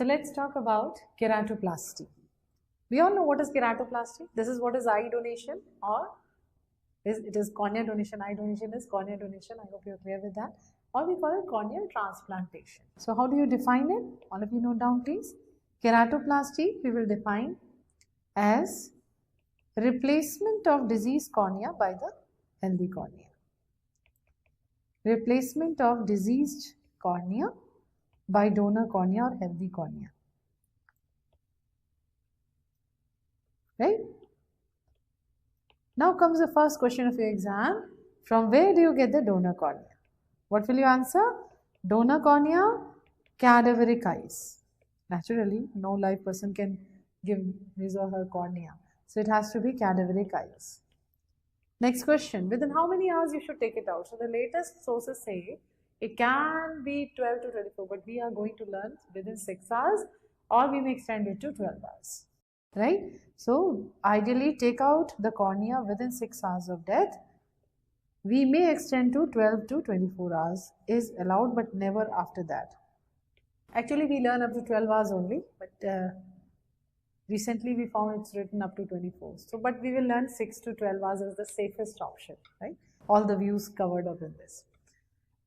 So let's talk about keratoplasty. We all know what is keratoplasty. This is what is eye donation, or it is cornea donation. Eye donation is cornea donation. I hope you're clear with that. Or we call it corneal transplantation. So how do you define it? All of you note down please. Keratoplasty we will define as replacement of diseased cornea by the healthy cornea. Replacement of diseased cornea by donor cornea or healthy cornea. Right? Now comes the first question of your exam. From where do you get the donor cornea? What will you answer? Donor cornea, cadaveric eyes. Naturally, no live person can give his or her cornea. So it has to be cadaveric eyes. Next question. Within how many hours you should take it out? So the latest sources say it can be 12 to 24, but we are going to learn within 6 hours, or we may extend it to 12 hours. Right? So ideally take out the cornea within 6 hours of death. We may extend to 12 to 24 hours is allowed, but never after that. Actually we learn up to 12 hours only, but recently we found it's written up to 24. So but we will learn 6 to 12 hours as the safest option, right? All the views covered up in this.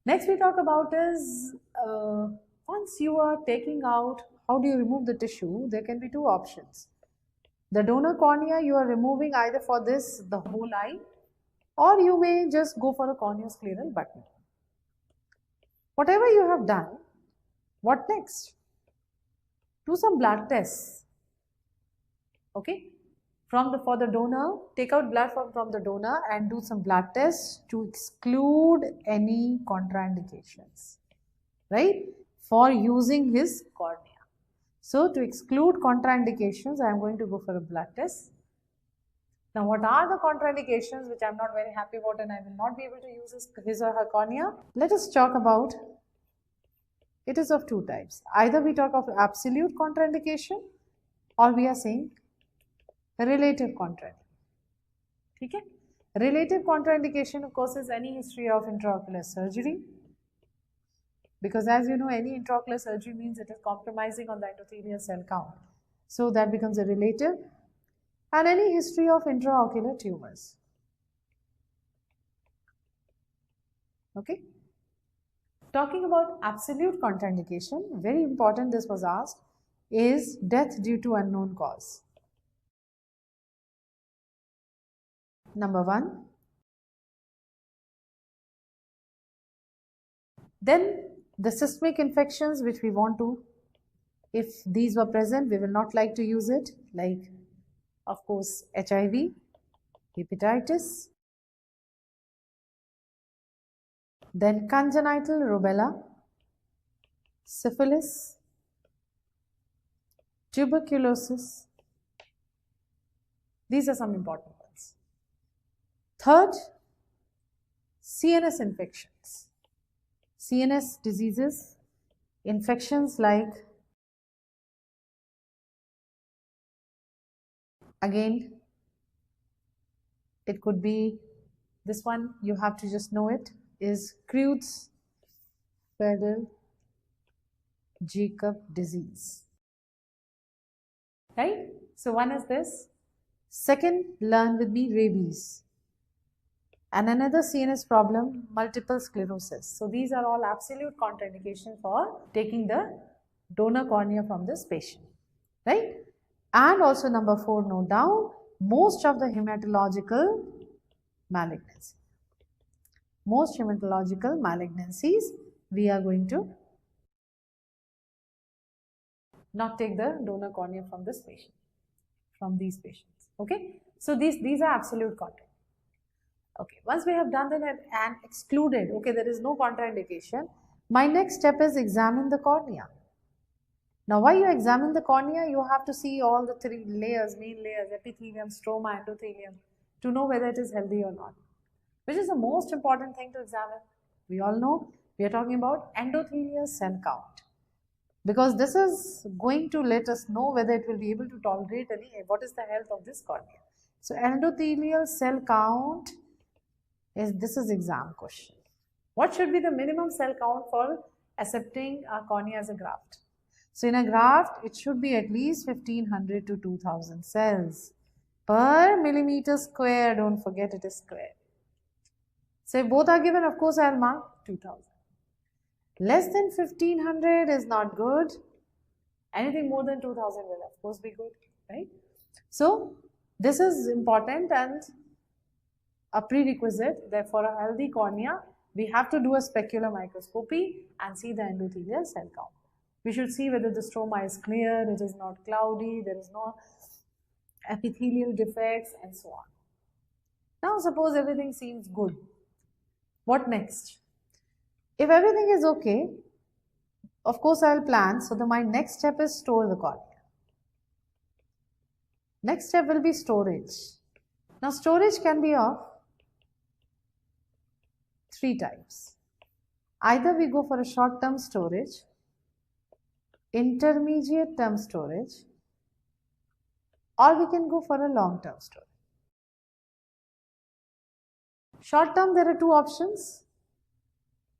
Next we talk about is once you are taking out, how do you remove the tissue? There can be two options. The donor cornea you are removing either for this, the whole eye, or you may just go for a corneoscleral button. Whatever you have done, what next? Do some blood tests. Okay? For the donor, take out blood from the donor and do some blood tests to exclude any contraindications, right? For using his cornea. So to exclude contraindications, I am going to go for a blood test. Now what are the contraindications which I am not very happy about and I will not be able to use his or her cornea? Let us talk about, it is of two types. Either we talk of absolute contraindication or we are saying relative contraindication. Okay? Relative contraindication of course is any history of intraocular surgery, because as you know any intraocular surgery means it is compromising on the endothelial cell count. So that becomes a relative, and any history of intraocular tumors. Okay? Talking about absolute contraindication, very important, this was asked, is death due to unknown cause. Number 1. Then the systemic infections which we want to, if these were present, we will not like to use it, like of course HIV, hepatitis, then congenital rubella, syphilis, tuberculosis. These are some important ones. Third, CNS infections. CNS diseases, infections like, again, it could be this one, you have to just know it, is Creutzfeldt-Jakob disease. Right? So one is this. Second, learn with me, rabies. And another CNS problem, multiple sclerosis. So these are all absolute contraindications for taking the donor cornea from this patient. Right? And also number 4, note down, most of the hematological malignancies. Most hematological malignancies, we are going to not take the donor cornea from this patient, from these patients. Okay? So these are absolute contraindications. Okay, once we have done that and excluded, okay, there is no contraindication, my next step is examine the cornea. Now, while you examine the cornea, you have to see all the 3 layers, main layers, epithelium, stroma, endothelium, to know whether it is healthy or not. Which is the most important thing to examine? We all know we are talking about endothelial cell count. Because this is going to let us know whether it will be able to tolerate what is the health of this cornea. So, endothelial cell count this is exam question. What should be the minimum cell count for accepting a cornea as a graft? So in a graft, it should be at least 1500 to 2000 cells per millimeter square. Don't forget it is square. So if both are given, of course, I'll mark 2000. Less than 1500 is not good. Anything more than 2000 will of course be good, right? So this is important and a prerequisite that for a healthy cornea, we have to do a specular microscopy and see the endothelial cell count. We should see whether the stroma is clear, it is not cloudy, there is no epithelial defects and so on. Now suppose everything seems good. What next? If everything is okay, of course I will plan. So my next step is store the cornea. Next step will be storage. Now storage can be of three types. Either we go for a short-term storage, intermediate term storage, or we can go for a long-term storage. Short-term, there are two options.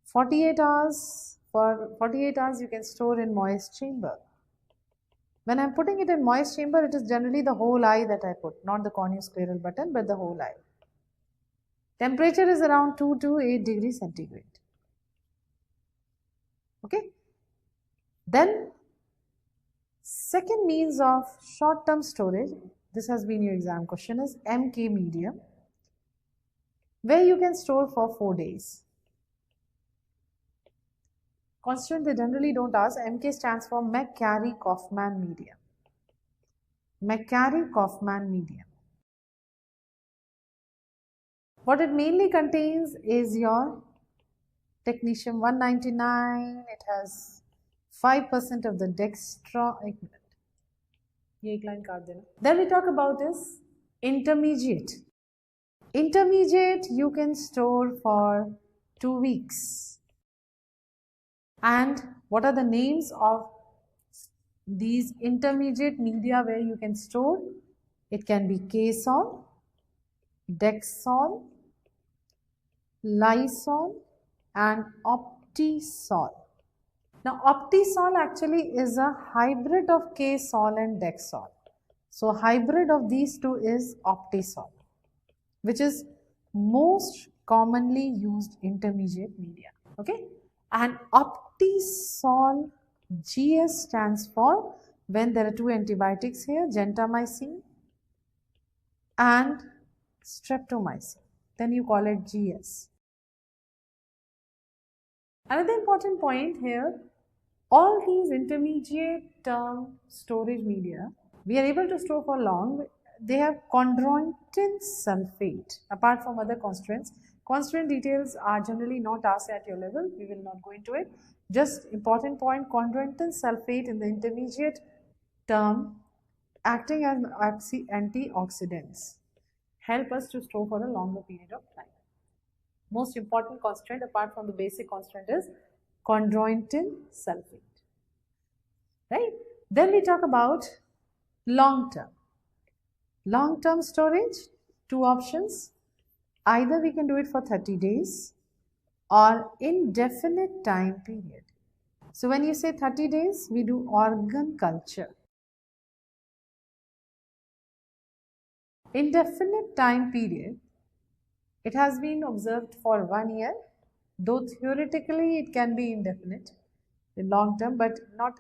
48 hours. For 48 hours, you can store in moist chamber. When I am putting it in moist chamber, it is generally the whole eye that I put, not the corneoscleral button, but the whole eye. Temperature is around 2 to 8 degrees centigrade. Okay. Then, second means of short-term storage, this has been your exam question, is MK medium, where you can store for 4 days. Constituent they generally don't ask. MK stands for McCarry-Kaufman medium. McCarry-Kaufman medium. What it mainly contains is your technetium 199. It has 5% of the dextro. Then we talk about this intermediate. Intermediate you can store for 2 weeks. And what are the names of these intermediate media where you can store? It can be K-sol, Dexol, Lysol and Optisol. Now Optisol actually is a hybrid of K-sol and Dexol. So hybrid of these two is Optisol, which is most commonly used intermediate media. Okay. And Optisol GS stands for when there are two antibiotics here, gentamicin and streptomycin. Then you call it GS. Another important point here, all these intermediate term storage media, we are able to store for long. They have chondroitin sulfate apart from other constituents. Constituent details are generally not asked at your level. We will not go into it. Just important point, chondroitin sulfate in the intermediate term acting as antioxidants help us to store for a longer period of time. Most important constituent apart from the basic constituent is chondroitin sulfate. Right? Then we talk about long term. Long term storage, two options. Either we can do it for 30 days or indefinite time period. So when you say 30 days, we do organ culture. Indefinite time period, it has been observed for 1 year, though theoretically it can be indefinite in long term, but not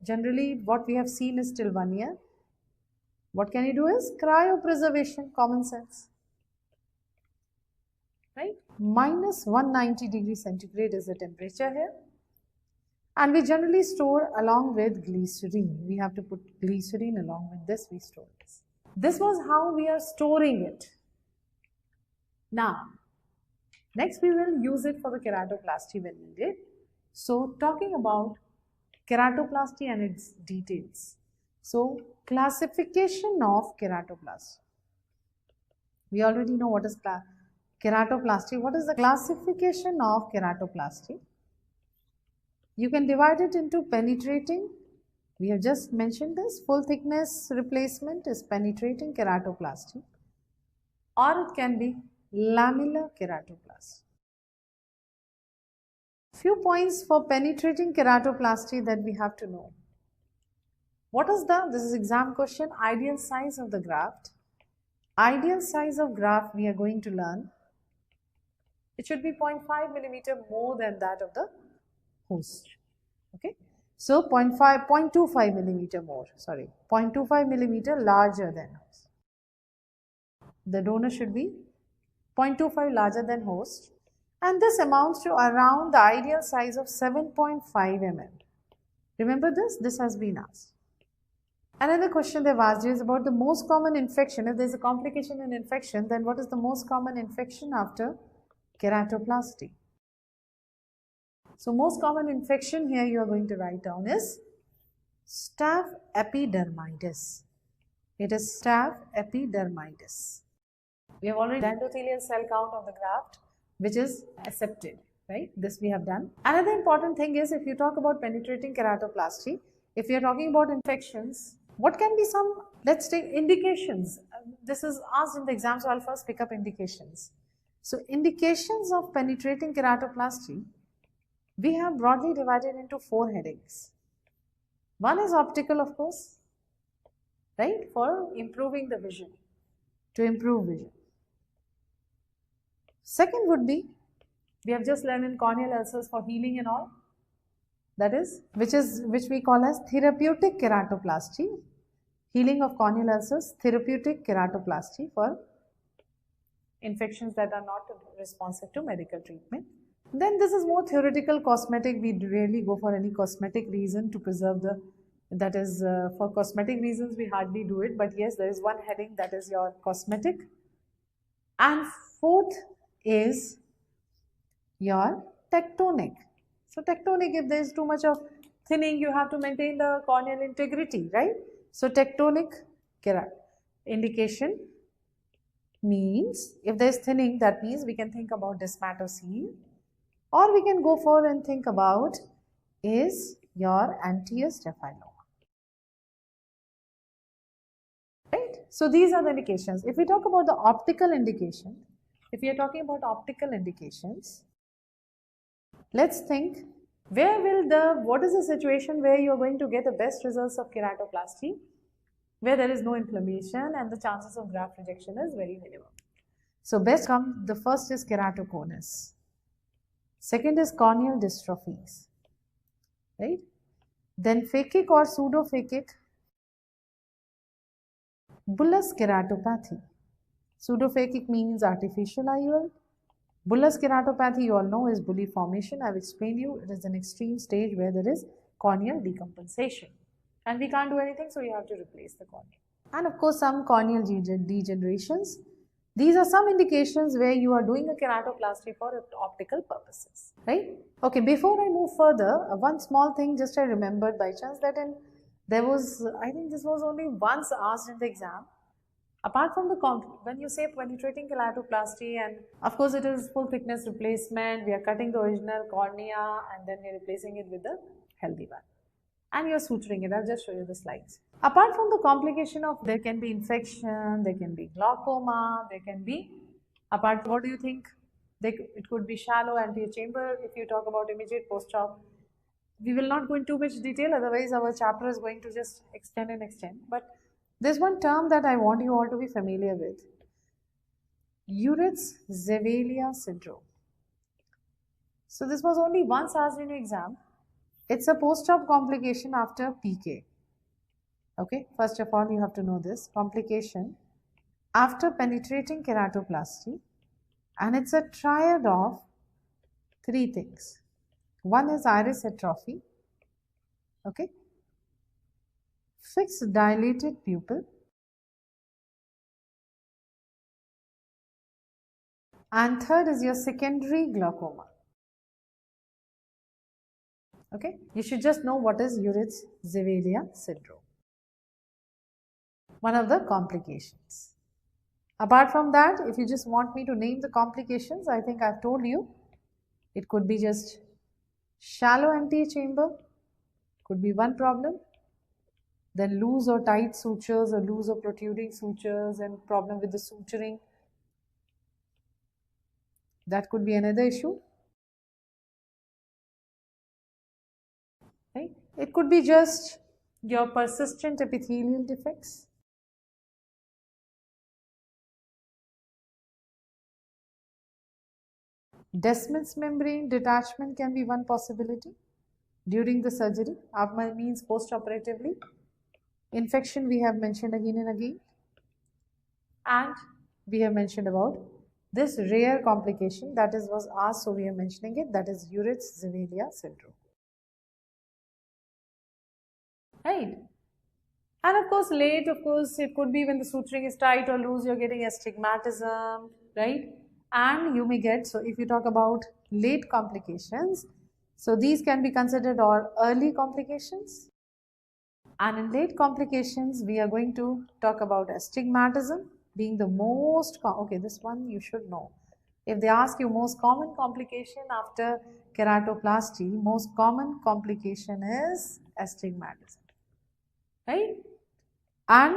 generally what we have seen is till 1 year. What can you do is cryopreservation, common sense. Right? Minus 190 degrees centigrade is the temperature here. And we generally store along with glycerine. We have to put glycerine along with this, we store this. This was how we are storing it. Now, next we will use it for the keratoplasty when needed. So, talking about keratoplasty and its details. So, classification of keratoplasty. We already know what is keratoplasty. What is the classification of keratoplasty? You can divide it into penetrating. We have just mentioned this. Full thickness replacement is penetrating keratoplasty, or it can be lamellar keratoplasty. Few points for penetrating keratoplasty that we have to know. What is this is exam question, ideal size of the graft. Ideal size of graft we are going to learn. It should be 0.5 millimeter more than that of the host. Okay. So 0.25 millimeter more, 0.25 millimeter larger than host. The donor should be 0.25 larger than host, and this amounts to around the ideal size of 7.5 mm. Remember this has been asked. Another question they've asked you is about the most common infection. If there's a complication in infection, then what is the most common infection after keratoplasty? So most common infection here you are going to write down is staph epidermidis. It is staph epidermidis. We have already done endothelial cell count of the graft, which is accepted, right? This we have done. Another important thing is, if you talk about penetrating keratoplasty, if you are talking about infections, what can be some, let's take indications. This is asked in the exam, so I'll first pick up indications. So indications of penetrating keratoplasty, we have broadly divided into 4 headings. One is optical, of course, right, for improving the vision, to improve vision. Second would be, we have just learned in corneal ulcers for healing and all, that is, which we call as therapeutic keratoplasty, healing of corneal ulcers, therapeutic keratoplasty for infections that are not responsive to medical treatment. Then this is more theoretical, cosmetic. We rarely go for any cosmetic reason to preserve the, that is for cosmetic reasons we hardly do it, but yes, there is one heading that is your cosmetic. And fourth is your tectonic. So tectonic, if there is too much of thinning, you have to maintain the corneal integrity, right? So tectonic indication means, if there is thinning, that means we can think about desmatocele, or we can go for and think about is your anterior staphyloma. Right? So these are the indications. If we talk about the optical indication, if we are talking about optical indications, let's think, what is the situation where you are going to get the best results of keratoplasty, where there is no inflammation and the chances of graft rejection is very minimum. So best come, the first is keratoconus. Second is corneal dystrophies, right? Then phakic or pseudophakic bullous keratopathy. Pseudophakic means artificial IOL. Bullous keratopathy, you all know, is bully formation. I've explained you, it is an extreme stage where there is corneal decompensation. And we can't do anything, so you have to replace the cornea. And of course, some corneal degenerations. These are some indications where you are doing a keratoplasty for optical purposes, right? Okay, before I move further, one small thing just I remembered by chance, that I think this was only once asked in the exam. Apart from when you say penetrating keratoplasty, and of course it is full thickness replacement, we are cutting the original cornea and then we are replacing it with the healthy one. And you are suturing it. I'll just show you the slides. Apart from the complication of, there can be infection, there can be glaucoma, there can be, what do you think? It could be shallow anterior chamber if you talk about immediate post-op. We will not go into too much detail, otherwise our chapter is going to just extend and extend. But there's one term that I want you all to be familiar with. Uritz-Zevelia syndrome. So this was only once asked in your exam. It's a post-op complication after PK. Okay, first of all, you have to know this complication after penetrating keratoplasty, and it's a triad of 3 things. One is iris atrophy, okay, fixed dilated pupil, and third is your secondary glaucoma. Okay, you should just know what is Uritz-Zevelia syndrome. One of the complications. Apart from that, if you just want me to name the complications, I think I've told you. It could be just shallow anterior chamber, could be one problem. Then loose or tight sutures, or loose or protruding sutures, and problem with the suturing. That could be another issue. Right? It could be just your persistent epithelial defects. Descemet's membrane detachment can be one possibility during the surgery, means post-operatively. Infection we have mentioned again and again. And we have mentioned about this rare complication that is was asked, so we are mentioning it, that is Uritz-Zevelia syndrome. Right? And of course, late, it could be when the suturing is tight or loose, you're getting astigmatism, right? And you may get, so if you talk about late complications, so these can be considered or early complications. And in late complications, we are going to talk about astigmatism being the most, okay, this one you should know. If they ask you most common complication after keratoplasty, most common complication is astigmatism, right? And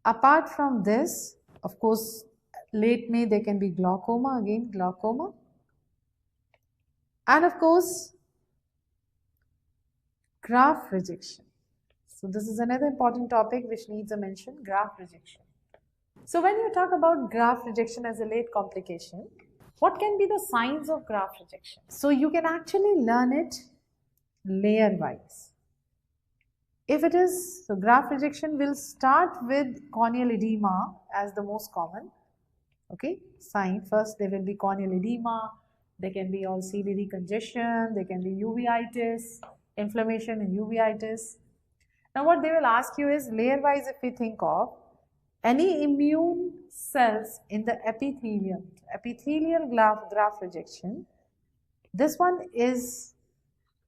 apart from this, of course, late May there can be glaucoma, again glaucoma. And of course, graft rejection. So this is another important topic which needs a mention, graft rejection. So when you talk about graft rejection as a late complication, what can be the signs of graft rejection? So you can actually learn it layer wise. If it is, so graft rejection will start with corneal edema as the most common, okay, sign. First there will be corneal edema, there can be all ciliary congestion, there can be uveitis, inflammation in uveitis. Now what they will ask you is, layer wise if we think of, any immune cells in the epithelium, epithelial graft rejection, this one is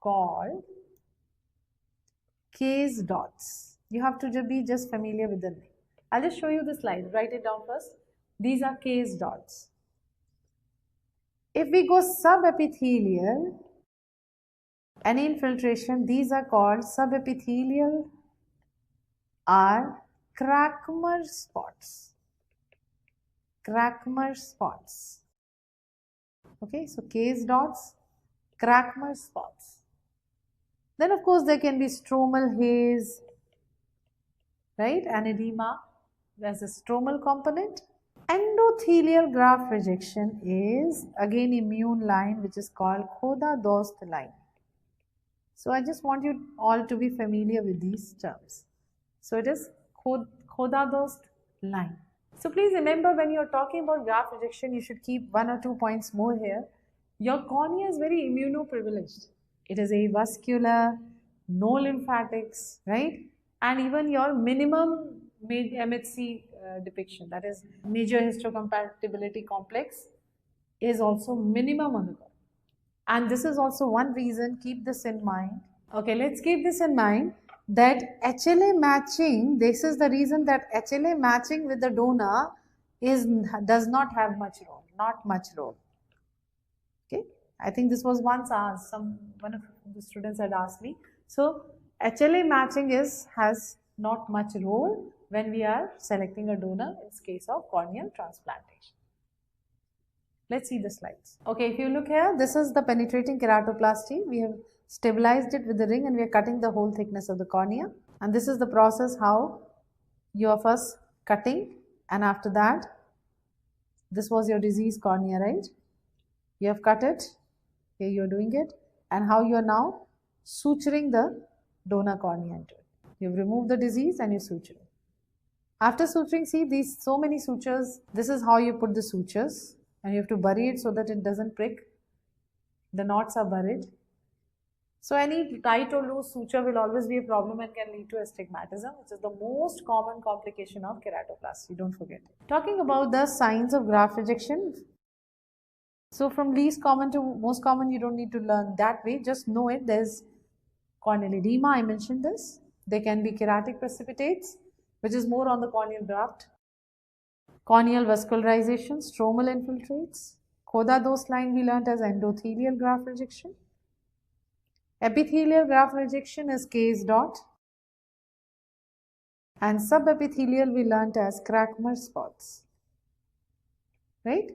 called case dots. You have to be just familiar with the name. I'll just show you the slide. Write it down first. These are case dots. If we go subepithelial, any infiltration, these are called subepithelial are Crackmer spots. Crackmer spots. Okay, so case dots, Crackmer spots. Then of course there can be stromal haze, right, and edema. There's a stromal component. Endothelial graft rejection is again immune line which is called Khoda-Dost line. So I just want you all to be familiar with these terms. So it is Khoda-Dost line. So please remember, when you're talking about graft rejection, you should keep 1 or 2 points more here. Your cornea is very immunoprivileged. It is avascular, no lymphatics, right? And even your minimum MHC depiction, that is major histocompatibility complex, is also minimum on the cornea. And this is also one reason, keep this in mind. Okay, let's keep this in mind that HLA matching, this is the reason that HLA matching with the donor does not have much role, not much role. Okay, I think this was once asked, one of the students had asked me. So HLA matching has not much role when we are selecting a donor in case of corneal transplantation. Let's see the slides. Okay, if you look here, this is the penetrating keratoplasty. We have stabilized it with the ring and we are cutting the whole thickness of the cornea. And this is the process how you are first cutting, and after that, this was your diseased cornea, right? You have cut it, here you are doing it, and how you are now suturing the donor cornea into it. You have removed the disease and you suture it. After suturing, see these so many sutures, this is how you put the sutures, and you have to bury it so that it doesn't prick. The knots are buried. So any tight or loose suture will always be a problem and can lead to astigmatism, which is the most common complication of keratoplasty. Don't forget it. Talking about the signs of graft rejection. So from least common to most common, you don't need to learn that way. Just know it. There's corneal edema, I mentioned this. There can be keratic precipitates, which is more on the corneal graft. Corneal vascularization, stromal infiltrates. Khoda-Dost line we learnt as endothelial graft rejection. Epithelial graft rejection is case dot. And subepithelial we learnt as Crackmer spots. Right?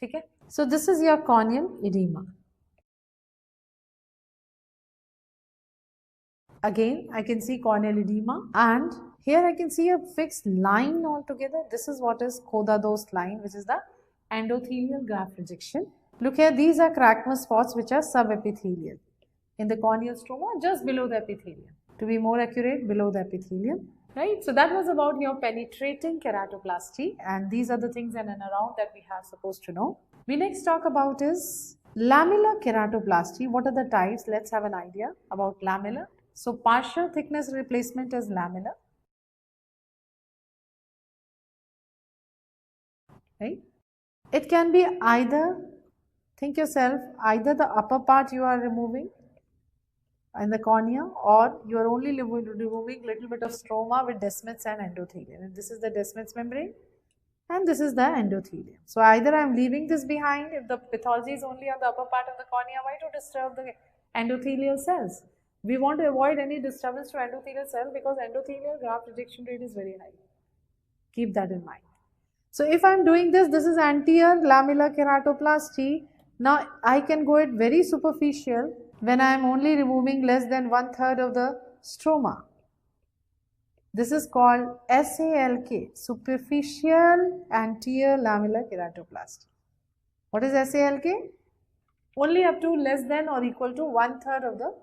Okay? So this is your corneal edema. Again, I can see corneal edema, and here I can see a fixed line altogether. This is what is Koda-Dost line, which is the endothelial graft rejection. Look here, these are crackmus spots which are subepithelial in the corneal stroma, just below the epithelium. To be more accurate, below the epithelium. Right, so that was about your penetrating keratoplasty, and these are the things in and around that we are supposed to know. We next talk about is lamellar keratoplasty. What are the types? Let's have an idea about lamellar. So partial thickness replacement is lamellar. Right? It can be either, think yourself, either the upper part you are removing in the cornea, or you are only removing little bit of stroma with descemet and endothelium. And this is the descemet membrane and this is the endothelium. So either I am leaving this behind if the pathology is only on the upper part of the cornea. Why to disturb the endothelial cells? We want to avoid any disturbance to endothelial cells because endothelial graft rejection rate is very high. Keep that in mind. So if I am doing this, this is anterior lamellar keratoplasty. Now I can go it very superficial when I am only removing less than 1/3 of the stroma. This is called SALK, superficial anterior lamellar keratoplasty. What is SALK? Only up to less than or equal to 1/3 of the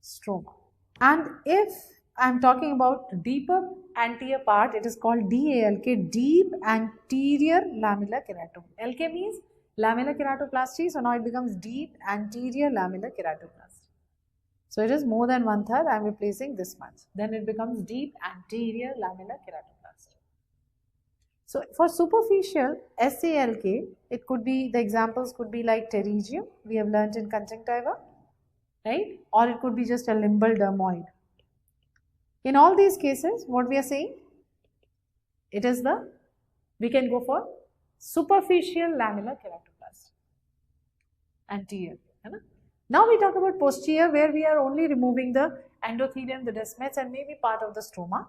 stroma. And if I am talking about deeper anterior part, it is called DALK, deep anterior lamellar keratoplasty. LK means lamellar keratoplasty, so now it becomes deep anterior lamellar keratoplasty. So it is more than 1/3, I am replacing this much. Then it becomes deep anterior lamellar keratoplasty. So for superficial SALK, it could be, the examples could be like pterygium, we have learnt in conjunctiva, right? Or it could be just a limbal dermoid. In all these cases, what we are saying, it is the, we can go for superficial lamellar keratoplasty, anterior. Now we talk about posterior, where we are only removing the endothelium, the descemet and maybe part of the stroma.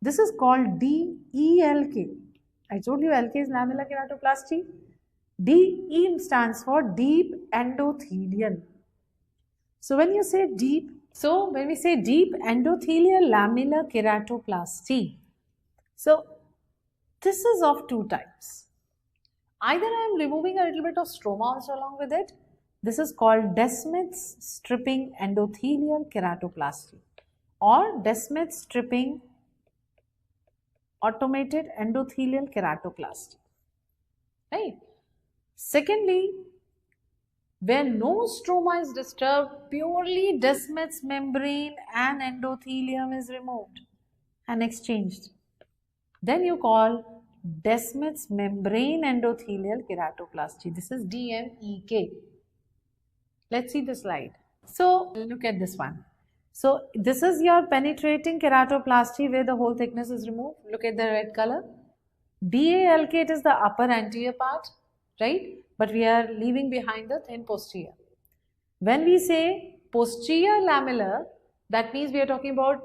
This is called DELK. I told you LK is lamellar keratoplasty. DE stands for deep endothelial. So when you say deep, so when we say deep endothelial lamellar keratoplasty, so this is of two types. Either I am removing a little bit of stroma also along with it. This is called descemet stripping endothelial keratoplasty or descemet stripping automated endothelial keratoplasty. Right? Secondly, where no stroma is disturbed, purely descemet membrane and endothelium is removed and exchanged. Then you call descemet membrane endothelial keratoplasty. This is DMEK. Let's see the slide. So look at this one. So this is your penetrating keratoplasty where the whole thickness is removed. Look at the red color. DALK, it is the upper anterior part, right? But we are leaving behind the thin posterior. When we say posterior lamellar, that means we are talking about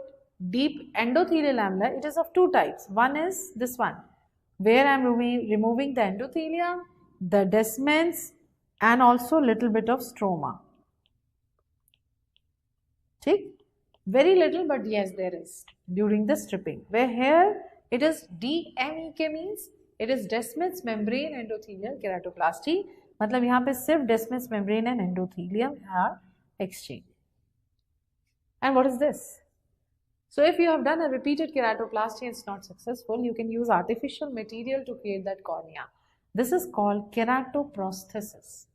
deep endothelial lamellar. It is of two types. One is this one, where I am removing the endothelium, the descements, and also little bit of stroma. Okay? Very little, but yes, there is during the stripping. Where here it is DMEK means it is descemet membrane endothelial keratoplasty. मतलब यहाँ पे सिर्फ descemet membrane and endothelium are exchanged. And what is this? So if you have done a repeated keratoplasty and it's not successful, you can use artificial material to create that cornea. This is called keratoprosthesis.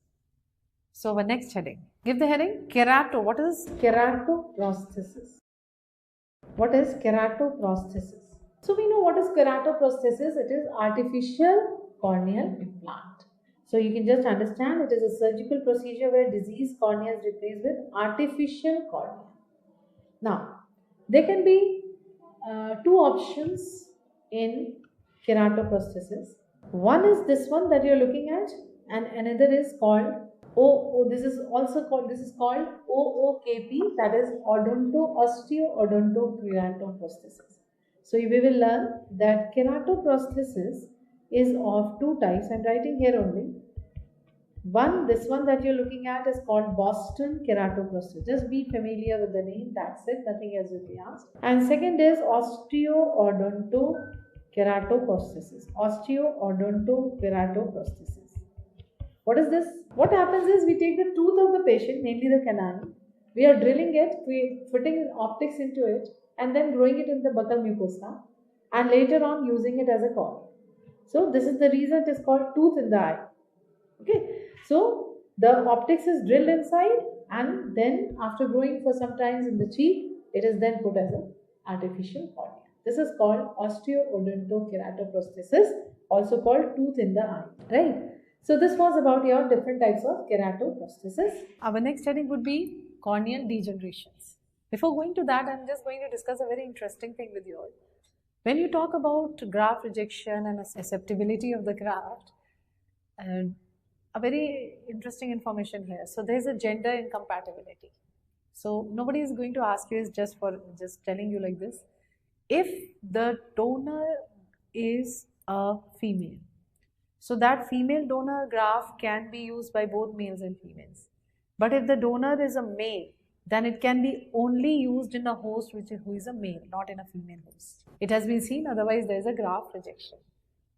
So our next heading. Give the heading kerato. What is keratoprosthesis? What is keratoprosthesis? So we know what is keratoprosthesis. It is artificial corneal implant. So you can just understand it is a surgical procedure where diseased cornea is replaced with artificial cornea. Now, there can be two options in keratoprosthesis. One is this one that you are looking at, and another is called this is called OOKP, that is osteokeratoprosthesis. So we will learn that keratoprosthesis is of two types. I am writing here only. This one that you're looking at is called Boston keratoprosthesis. Just be familiar with the name, that's it, nothing else will be asked. And second is osteoodonto keratoprosthesis. Osteoodonto keratoprosthesis. What is this? What happens is we take the tooth of the patient, namely the canine, we are drilling it, we putting optics into it, and then growing it in the buccal mucosa, and later on using it as a cornea. So this is the reason it is called tooth in the eye. Okay, so the optics is drilled inside, and then after growing for some times in the cheek, it is then put as an artificial cornea. This is called osteoodontokeratoprosthesis, also called tooth in the eye, right? So this was about your different types of keratoprosthesis. Our next heading would be corneal degenerations. Before going to that, I'm just going to discuss a very interesting thing with you all. When you talk about graft rejection and acceptability of the graft, a very interesting information here. So there is a gender incompatibility. So nobody is going to ask you, is just telling you like this. If the donor is a female, so that female donor graft can be used by both males and females. But if the donor is a male, then it can be only used in a host who is a male, not in a female host. It has been seen, otherwise there is a graft rejection.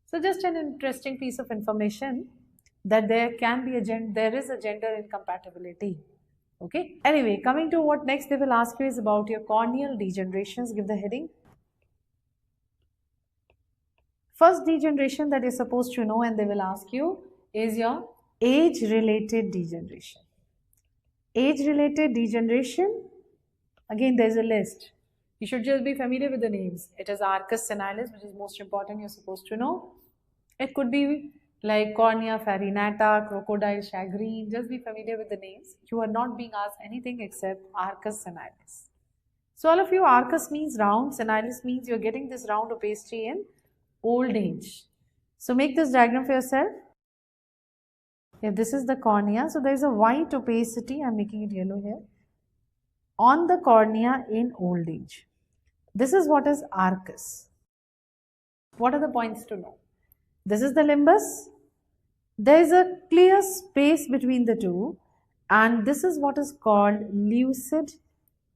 So just an interesting piece of information that there is a gender incompatibility. Okay. Anyway, coming to what next they will ask you is about your corneal degenerations. Give the heading. First degeneration that you're supposed to know and they will ask you is your age-related degeneration. Age-related degeneration, again there is a list. You should just be familiar with the names. It is arcus senilis, which is most important, you're supposed to know. It could be like cornea farinata, crocodile shagreen. Just be familiar with the names. You are not being asked anything except arcus senilis. So all of you, arcus means round, senilis means you're getting this round opacity in old age. So make this diagram for yourself. If this is the cornea, so there is a white opacity, I am making it yellow here, on the cornea in old age. This is what is arcus. What are the points to know? This is the limbus. There is a clear space between the two, and this is what is called lucid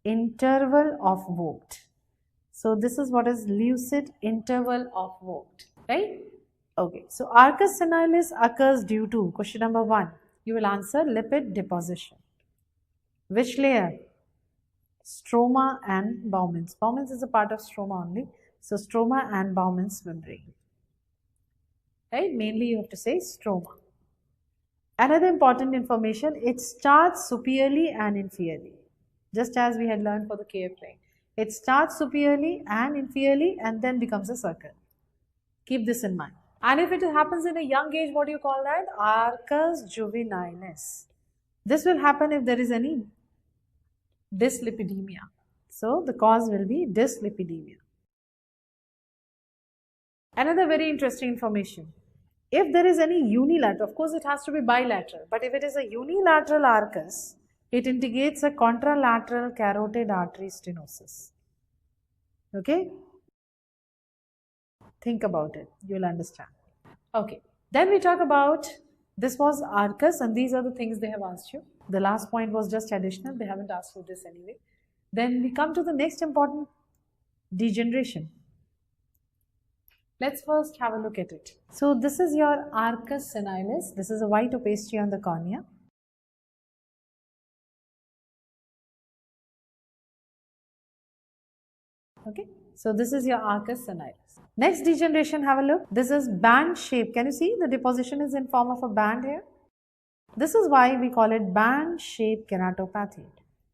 interval of Vogt. So this is what is lucid interval of Vogt, right? Okay, so arcus senilis occurs due to, question number 1, you will answer lipid deposition. Which layer? Stroma and Bowman's. Bowman's is a part of stroma only. So stroma and Bowman's membrane. Right? Mainly you have to say stroma. Another important information, it starts superiorly and inferiorly. Just as we had learned for the cave plane. It starts superiorly and inferiorly and then becomes a circle. Keep this in mind. And if it happens in a young age, what do you call that? Arcus juvenilis. This will happen if there is any dyslipidemia. So the cause will be dyslipidemia. Another very interesting information. If there is any unilateral, of course it has to be bilateral, but if it is a unilateral arcus, it indicates a contralateral carotid artery stenosis. Okay? Think about it, you will understand. Okay, then we talk about, this was arcus and these are the things they have asked you. The last point was just additional, they haven't asked you this anyway. Then we come to the next important degeneration. Let's first have a look at it. So this is your arcus senilis. This is a white opacity on the cornea. Okay, so this is your arcus senilis. Next degeneration, have a look. This is band shape. Can you see the deposition is in form of a band here? This is why we call it band shaped keratopathy.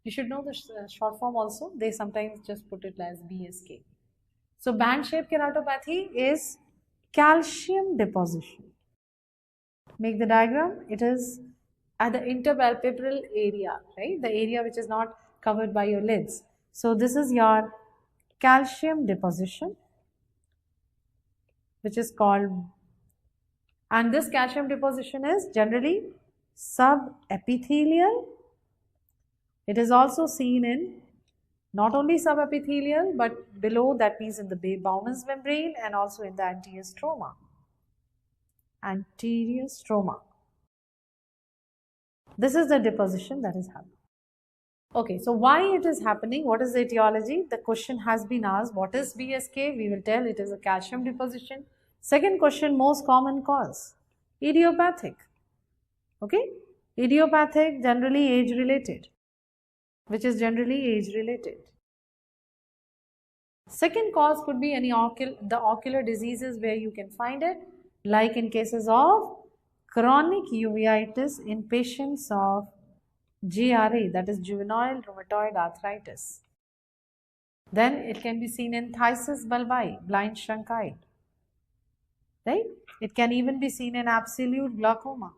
You should know the short form also. They sometimes just put it as BSK. So band shaped keratopathy is calcium deposition. Make the diagram. It is at the interpalpebral area, right? The area which is not covered by your lids. So this is your calcium deposition, which is called, and this calcium deposition is generally subepithelial. It is also seen in not only subepithelial but below, that means in the Bowman's membrane and also in the anterior stroma. Anterior stroma. This is the deposition that is happening. Okay, so why it is happening? What is the etiology? The question has been asked, what is BSK? We will tell it is a calcium deposition. Second question, most common cause, idiopathic. Okay, idiopathic, generally age related, which is generally age related. Second cause could be any the ocular diseases where you can find it, like in cases of chronic uveitis in patients of GRA, that is juvenile rheumatoid arthritis. Then it can be seen in phthisis bulbi, blind shrunk eye, right? It can even be seen in absolute glaucoma.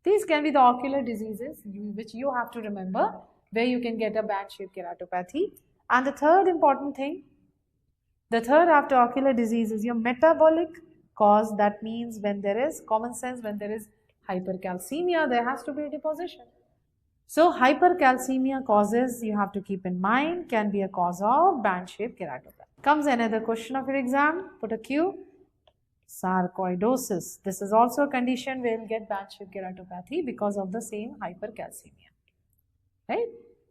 These can be the ocular diseases which you have to remember, where you can get a band-shaped keratopathy. And the third important thing, the third after ocular disease is your metabolic cause. That means when there is common sense, when there is hypercalcemia, there has to be a deposition. So hypercalcemia causes, you have to keep in mind, can be a cause of band-shaped keratopathy. Comes another question of your exam, put a Q. Sarcoidosis. This is also a condition where you get band-shaped keratopathy because of the same hypercalcemia. Right?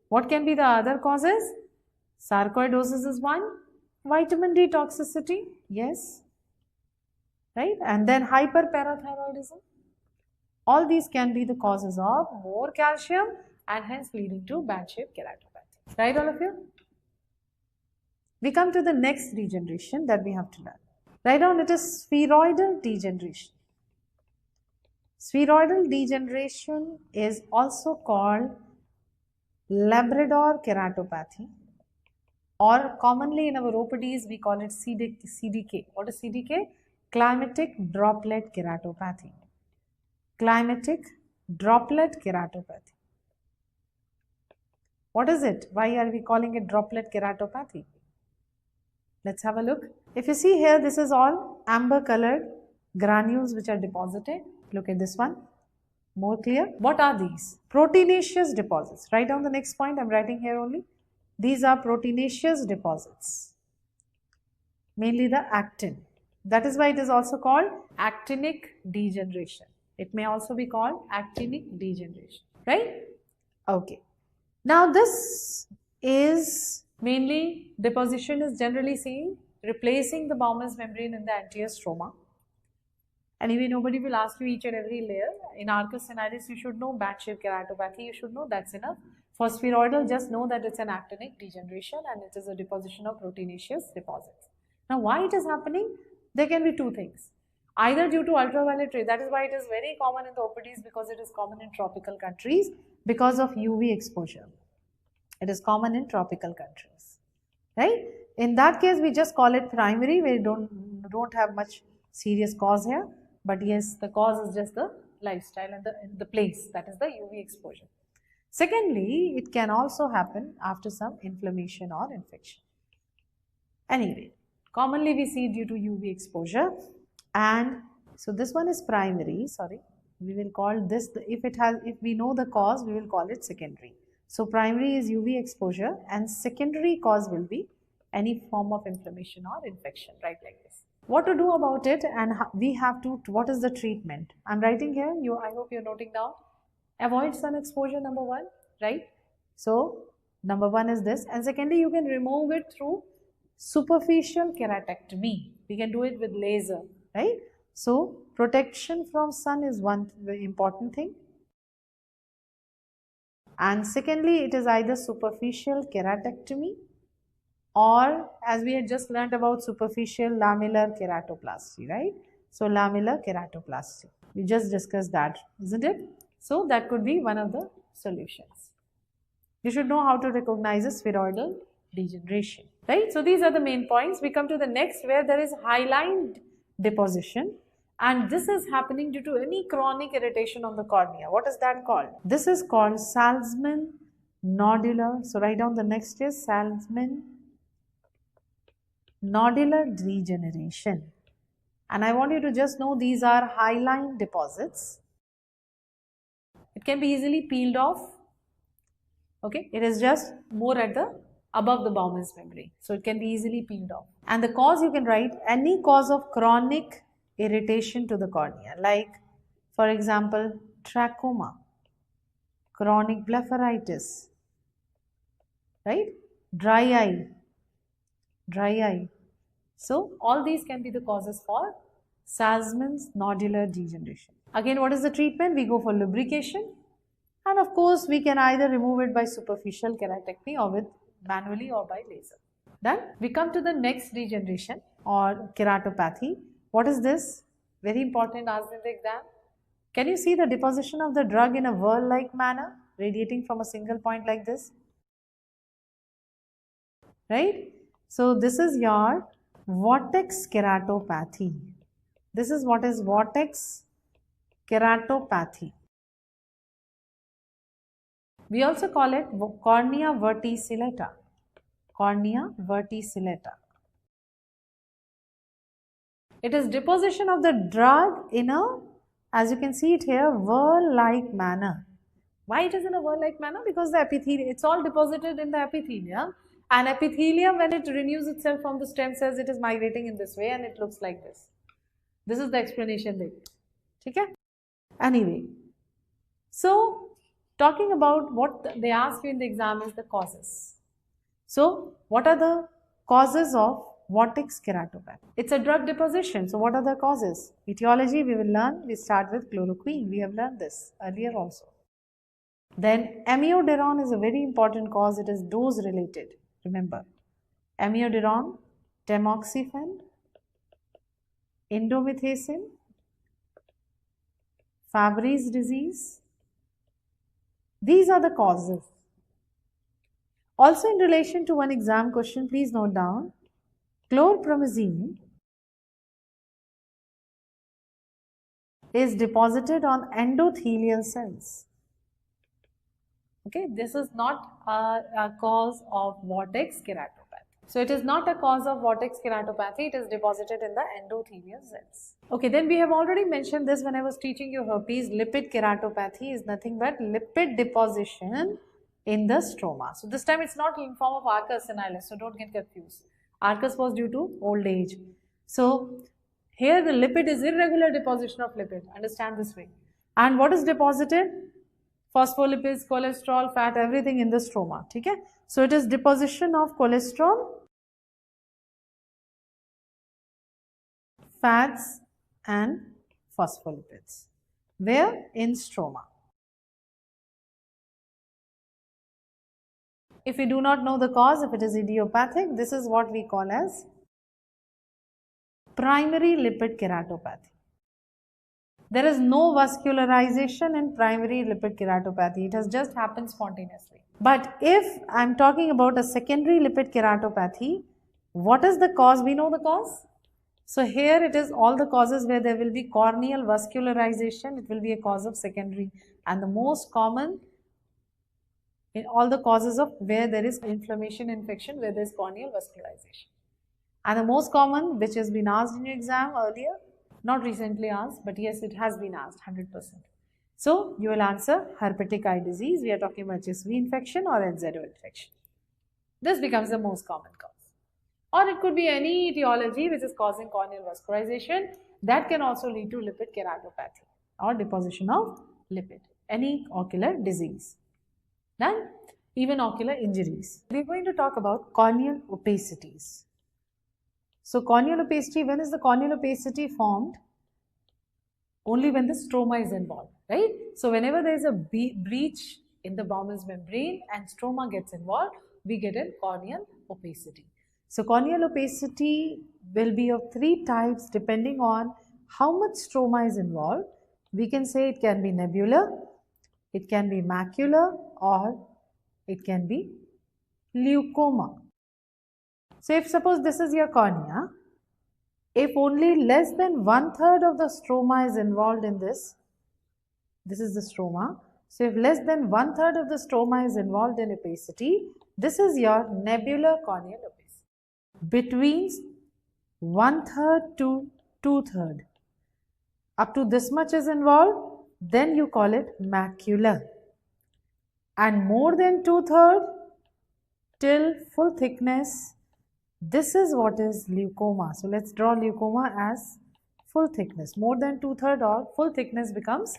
What can be the other causes? Sarcoidosis is one. Vitamin D toxicity, yes. Right? And then hyperparathyroidism. All these can be the causes of more calcium and hence leading to band-shaped keratopathy. Right, all of you? We come to the next degeneration that we have to learn. Write down, it is spheroidal degeneration. Spheroidal degeneration is also called Labrador keratopathy, or commonly in our OPDs we call it CDK. What is CDK? Climatic droplet keratopathy. Climatic droplet keratopathy. What is it? Why are we calling it droplet keratopathy? Let's have a look. If you see here, this is all amber colored granules which are deposited. Look at this one. More clear. What are these? Proteinaceous deposits. Write down the next point. I'm writing here only. These are proteinaceous deposits. Mainly the actin. That is why it is also called actinic degeneration. It may also be called actinic degeneration. Right? Okay. Now this is mainly deposition is generally seen replacing the Bowman's membrane in the anterior stroma. Anyway, nobody will ask you each and every layer. In arcus cineris, you should know band-shaped keratopathy, you should know, that's enough. For spheroidal, just know that it's an actinic degeneration and it is a deposition of proteinaceous deposits. Now, why it is happening? There can be two things. Either due to ultraviolet ray, that is why it is very common in the OPDs because it is common in tropical countries because of UV exposure. It is common in tropical countries, right? In that case, we just call it primary. We don't have much serious cause here. But yes, the cause is just the lifestyle and the place, that is the UV exposure. Secondly, it can also happen after some inflammation or infection. Anyway, commonly we see due to UV exposure, and so this one is primary. Sorry, we will call this if we know the cause, we will call it secondary. So primary is UV exposure and secondary cause will be any form of inflammation or infection, right, like this. What to do about it, and we have to, what is the treatment? I'm writing here, I hope you're noting down. Avoid sun exposure, number one, right? So number one is this, and secondly, you can remove it through superficial keratectomy. We can do it with laser, right? So protection from sun is one very important thing. And secondly, it is either superficial keratectomy or, as we had just learnt about, superficial lamellar keratoplasty, right? So lamellar keratoplasty, we just discussed that, isn't it? So that could be one of the solutions. You should know how to recognize a spheroidal degeneration, right? So these are the main points. We come to the next, where there is hyaline deposition, and this is happening due to any chronic irritation on the cornea. What is that called? This is called Salzmann nodular. So write down the next is Salzmann nodular degeneration. And I want you to just know these are hyaline deposits. It can be easily peeled off. Okay, it is just more at the above the Bowman's membrane. So it can be easily peeled off. And the cause, you can write any cause of chronic irritation to the cornea, like For example, trachoma, chronic blepharitis, right? Dry eye. So all these can be the causes for Salzmann's nodular degeneration. Again, what is the treatment? We go for lubrication, and of course we can either remove it by superficial keratectomy or with manually or by laser. Then we come to the next degeneration or keratopathy. What is this? Very important, asked in the exam. Can you see the deposition of the drug in a whirl-like manner, radiating from a single point like this? Right? So this is your vortex keratopathy. This is what is vortex keratopathy. We also call it cornea verticillata. Cornea verticillata. It is deposition of the drug in a, as you can see it here, whirl-like manner. Why it is in a whirl-like manner? Because the epithelium, it's all deposited in the epithelium, and epithelium, when it renews itself from the stem cells, it is migrating in this way and it looks like this. This is the explanation they give. Okay? Anyway, so talking about what they ask you in the exam is the causes. So what are the causes of vortex keratopathy? It's a drug deposition. So what are the causes? Etiology we will learn. We start with chloroquine. We have learned this earlier also. Then amiodarone is a very important cause. It is dose related. Remember, amiodarone, tamoxifen, indomethacin, Fabry's disease. These are the causes. Also in relation to one exam question, please note down, chlorpromazine is deposited on endothelial cells. Okay, this is not a cause of vortex keratopathy. So it is not a cause of vortex keratopathy, it is deposited in the endothelial cells. Okay, then we have already mentioned this when I was teaching you herpes. Lipid keratopathy is nothing but lipid deposition in the stroma. So this time it's not in form of arcus senilis, so don't get confused. Arcus was due to old age. So here the lipid is irregular deposition of lipid, understand this way. And what is deposited? Phospholipids, cholesterol, fat, everything in the stroma. Okay? So it is deposition of cholesterol, fats and phospholipids. Where? In stroma. If we do not know the cause, if it is idiopathic, this is what we call as primary lipid keratopathy. There is no vascularization in primary lipid keratopathy. It has just happened spontaneously. But if I am talking about a secondary lipid keratopathy, what is the cause? We know the cause. So here it is all the causes where there will be corneal vascularization. It will be a cause of secondary. And the most common in all the causes of where there is inflammation, infection, where there is corneal vascularization. And the most common, which has been asked in your exam earlier, not recently asked, but yes, it has been asked 100%. So you will answer herpetic eye disease. We are talking about HSV infection or NZO infection. This becomes the most common cause. Or it could be any etiology which is causing corneal vascularization. That can also lead to lipid keratopathy or deposition of lipid, any ocular disease. Then even ocular injuries. We are going to talk about corneal opacities. So corneal opacity, when is the corneal opacity formed? Only when the stroma is involved, right? So whenever there is a breach in the Bowman's membrane and stroma gets involved, we get a corneal opacity. So corneal opacity will be of 3 types depending on how much stroma is involved. We can say it can be nebular, it can be macular, or it can be leucoma. So if suppose this is your cornea, if only less than 1/3 of the stroma is involved in this is the stroma. So if less than 1/3 of the stroma is involved in opacity, this is your nebular corneal opacity. Between 1/3 to 2/3, up to this much is involved, then you call it macular. And more than 2/3 till full thickness, this is what is leucoma. So let's draw leucoma as full thickness. More than 2/3 or full thickness becomes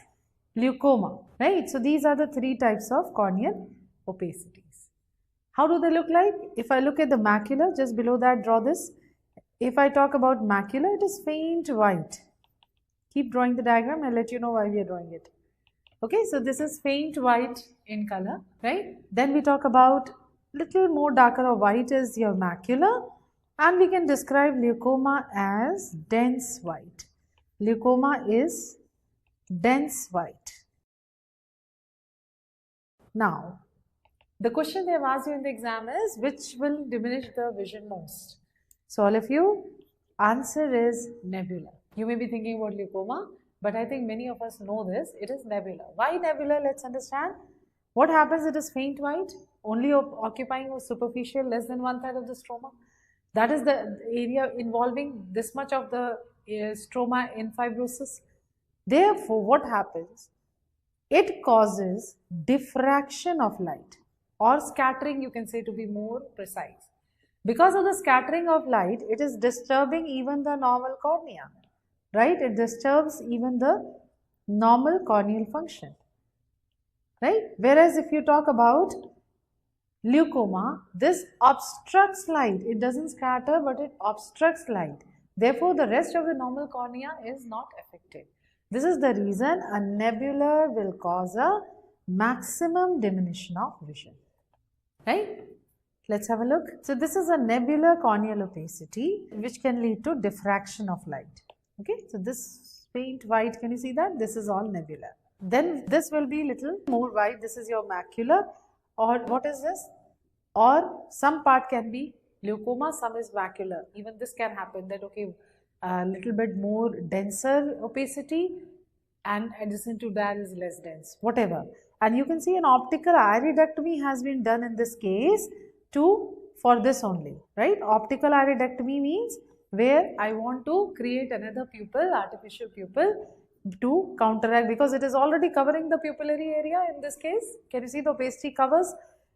glaucoma, right? So these are the three types of corneal opacities. How do they look like? If I look at the macula, just below that, draw this. If I talk about macula, it is faint white. Keep drawing the diagram, I'll let you know why we are drawing it. Okay, so this is faint white in color, right? Then we talk about little more darker or white is your macula, and we can describe glaucoma as dense white. Glaucoma is dense white. Now, the question they have asked you in the exam is, which will diminish the vision most? So all of you, answer is nebula. You may be thinking about glaucoma, but I think many of us know this. It is nebula. Why nebula? Let's understand. What happens? It is faint white, only occupying a superficial less than 1/3 of the stroma. That is the area involving this much of the stroma in fibrosis. Therefore, what happens? It causes diffraction of light, or scattering, you can say, to be more precise. Because of the scattering of light, it is disturbing even the normal cornea, right? It disturbs even the normal corneal function, right? Whereas if you talk about glaucoma, this obstructs light. It doesn't scatter, but it obstructs light. Therefore, the rest of the normal cornea is not affected. This is the reason a nebula will cause a maximum diminution of vision, right? Let's have a look. So this is a nebular corneal opacity which can lead to diffraction of light. Okay, so this faint white, can you see that? This is all nebular. Then this will be little more white. This is your macula, or what is this? Or some part can be glaucoma, some is macular. Even this can happen, that okay, a little bit more denser opacity and adjacent to that is less dense, whatever. And you can see an optical iridectomy has been done in this case for this only, right? Optical iridectomy means where I want to create another pupil, artificial pupil, to counteract, because it is already covering the pupillary area in this case. Can you see the opacity covers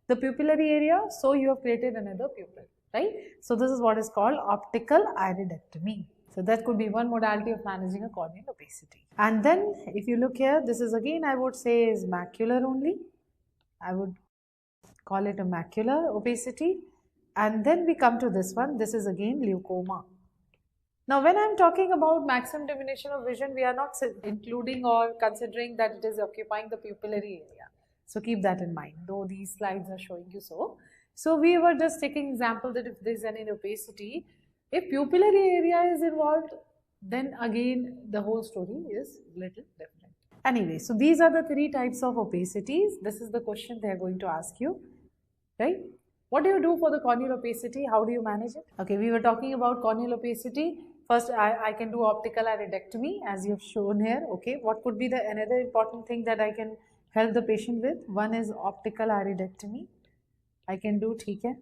the pupillary area? So you have created another pupil, right? So this is what is called optical iridectomy. So that could be one modality of managing a corneal opacity. And then if you look here, this is again, I would say, is macular only. I would call it a macular opacity. And then we come to this one. This is again glaucoma. Now, when I am talking about maximum diminution of vision, we are not including or considering that it is occupying the pupillary area. So keep that in mind, though these slides are showing you so. So we were just taking example that if there is any opacity, if pupillary area is involved, then again the whole story is little different. Anyway, so these are the three types of opacities. This is the question they are going to ask you, right? What do you do for the corneal opacity? How do you manage it? Okay, we were talking about corneal opacity. First, I can do optical iridectomy as you have shown here. Okay, what could be the another important thing that I can help the patient with? One is optical iridectomy. I can do, okay.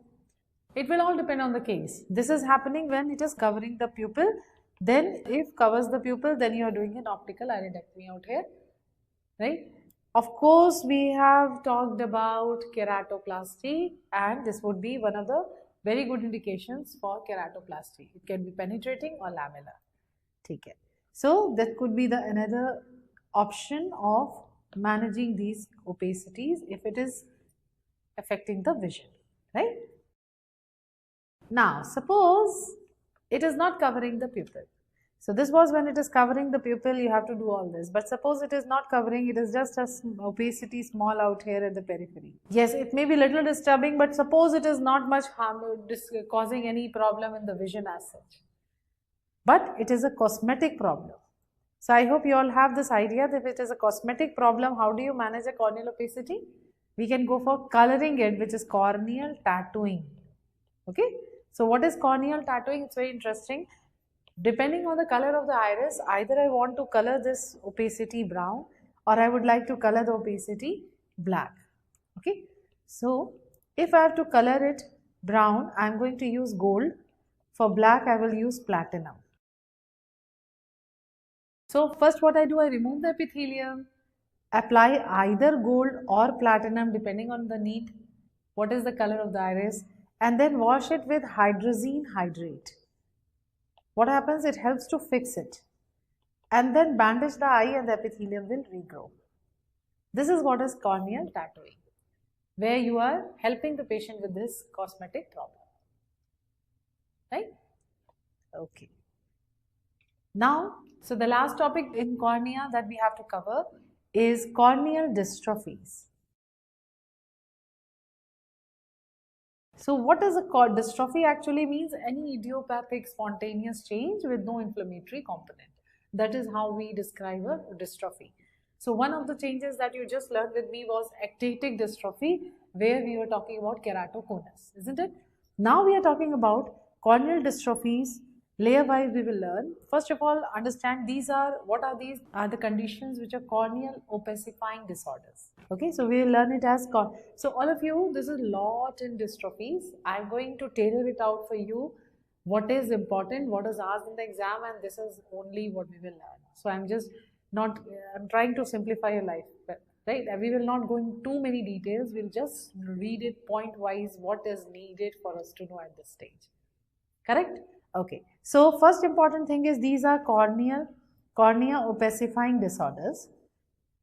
It will all depend on the case. This is happening when it is covering the pupil. Then if covers the pupil, then you are doing an optical iridectomy out here, right? Of course, we have talked about keratoplasty, and this would be one of the very good indications for keratoplasty. It can be penetrating or lamellar. Okay. So that could be the another option of managing these opacities if it is affecting the vision, right? Now, suppose it is not covering the pupil. So this was when it is covering the pupil, you have to do all this. But suppose it is not covering, it is just a opacity small out here at the periphery. Yes, it may be little disturbing, but suppose it is not much harm, causing any problem in the vision as such. But it is a cosmetic problem. So I hope you all have this idea that if it is a cosmetic problem, how do you manage a corneal opacity? We can go for coloring it, which is corneal tattooing. Okay. So what is corneal tattooing? It's very interesting. Depending on the color of the iris, either I want to color this opacity brown or I would like to color the opacity black. Okay. So if I have to color it brown, I am going to use gold. For black, I will use platinum. So first what I do, I remove the epithelium, apply either gold or platinum depending on the need, what is the color of the iris, and then wash it with hydrazine hydrate. What happens? It helps to fix it. and then bandage the eye and the epithelium will regrow. This is what is corneal tattooing, where you are helping the patient with this cosmetic problem. Right? Okay. Now, so the last topic in cornea that we have to cover is corneal dystrophies. So what is a dystrophy actually means? Any idiopathic spontaneous change with no inflammatory component. That is how we describe a dystrophy. So one of the changes that you just learned with me was ectatic dystrophy, where we were talking about keratoconus, isn't it? Now we are talking about corneal dystrophies. Layer wise we will learn. First of all, understand these are, what are these? Are the conditions which are corneal opacifying disorders. Okay, so we will learn it as so all of you, this is lot in dystrophies. I am going to tailor it out for you. What is important, what is asked in the exam, and this is only what we will learn. So I'm just not, I'm trying to simplify your life, right? We will not go in too many details. We'll just read it point wise, what is needed for us to know at this stage. Correct? Okay. So first important thing is these are cornea opacifying disorders.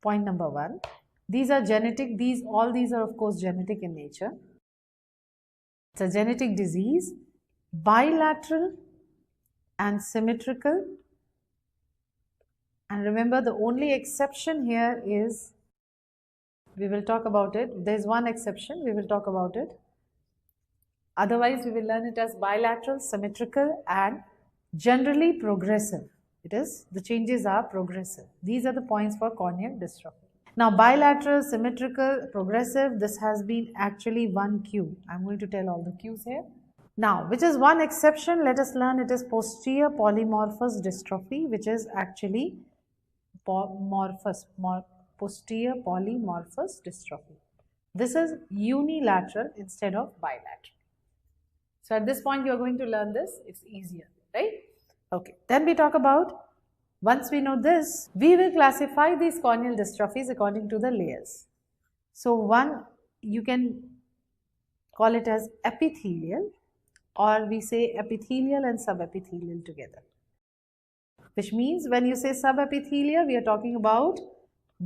Point number 1. These are genetic. All these are of course genetic in nature. It's a genetic disease, bilateral and symmetrical. And remember, the only exception here is, we will talk about it. There is one exception. We will talk about it. Otherwise, we will learn it as bilateral, symmetrical, and generally progressive. It is, the changes are progressive. These are the points for corneal dystrophy. Now, bilateral, symmetrical, progressive, this has been actually one Q. I'm going to tell all the Qs here. Now, which is one exception, let us learn it is posterior polymorphous dystrophy, which is actually posterior polymorphous dystrophy. This is unilateral instead of bilateral. So at this point, you are going to learn this. It's easier, right? Okay. Then we talk about, once we know this, we will classify these corneal dystrophies according to the layers. So one, you can call it as epithelial, or we say epithelial and subepithelial together. Which means when you say subepithelial, we are talking about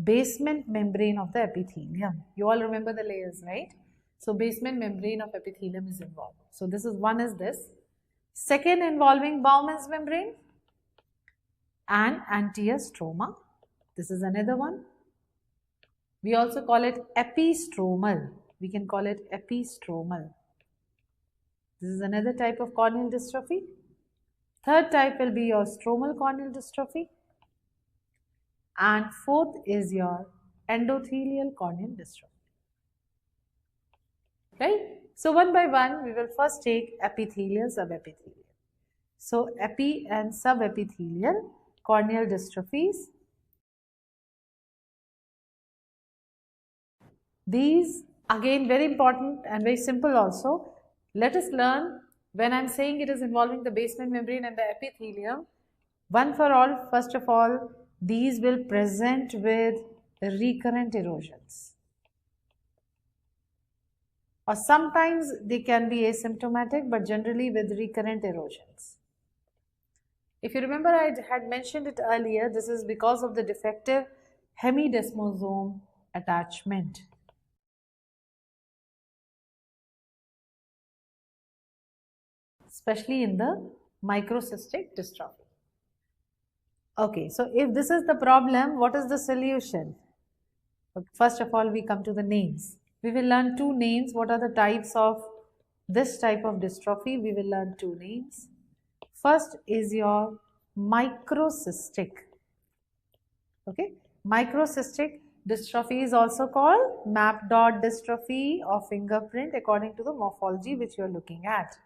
basement membrane of the epithelium. You all remember the layers, right? So basement membrane of epithelium is involved. So this is, one is this. Second, involving Bowman's membrane and anterior stroma. This is another one. We also call it epistromal. We can call it epistromal. This is another type of corneal dystrophy. Third type will be your stromal corneal dystrophy. And fourth is your endothelial corneal dystrophy. Right? So one by one, we will first take epithelial, subepithelial. So epi and subepithelial corneal dystrophies. These again very important and very simple also. Let us learn, when I am saying it is involving the basement membrane and the epithelium, one for all, first of all, these will present with recurrent erosions. Or sometimes they can be asymptomatic, but generally with recurrent erosions. If you remember, I had mentioned it earlier, this is because of the defective hemidesmosome attachment. Especially in the microcystic dystrophy. Okay, so if this is the problem, what is the solution? First of all, we come to the names. We will learn two names. What are the types of this type of dystrophy? We will learn two names. First is your microcystic. Okay, microcystic dystrophy is also called map dot dystrophy or fingerprint according to the morphology which you are looking at.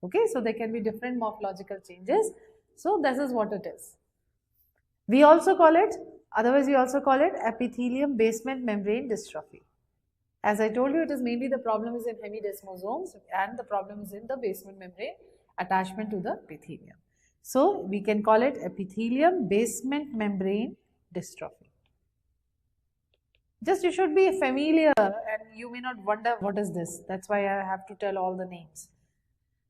Okay, so there can be different morphological changes. So this is what it is. We also call it, otherwise we also call it epithelium basement membrane dystrophy. As I told you, it is mainly the problem is in hemidesmosomes and the problem is in the basement membrane attachment to the epithelium. So we can call it epithelium basement membrane dystrophy. Just you should be familiar and you may not wonder what is this. That's why I have to tell all the names.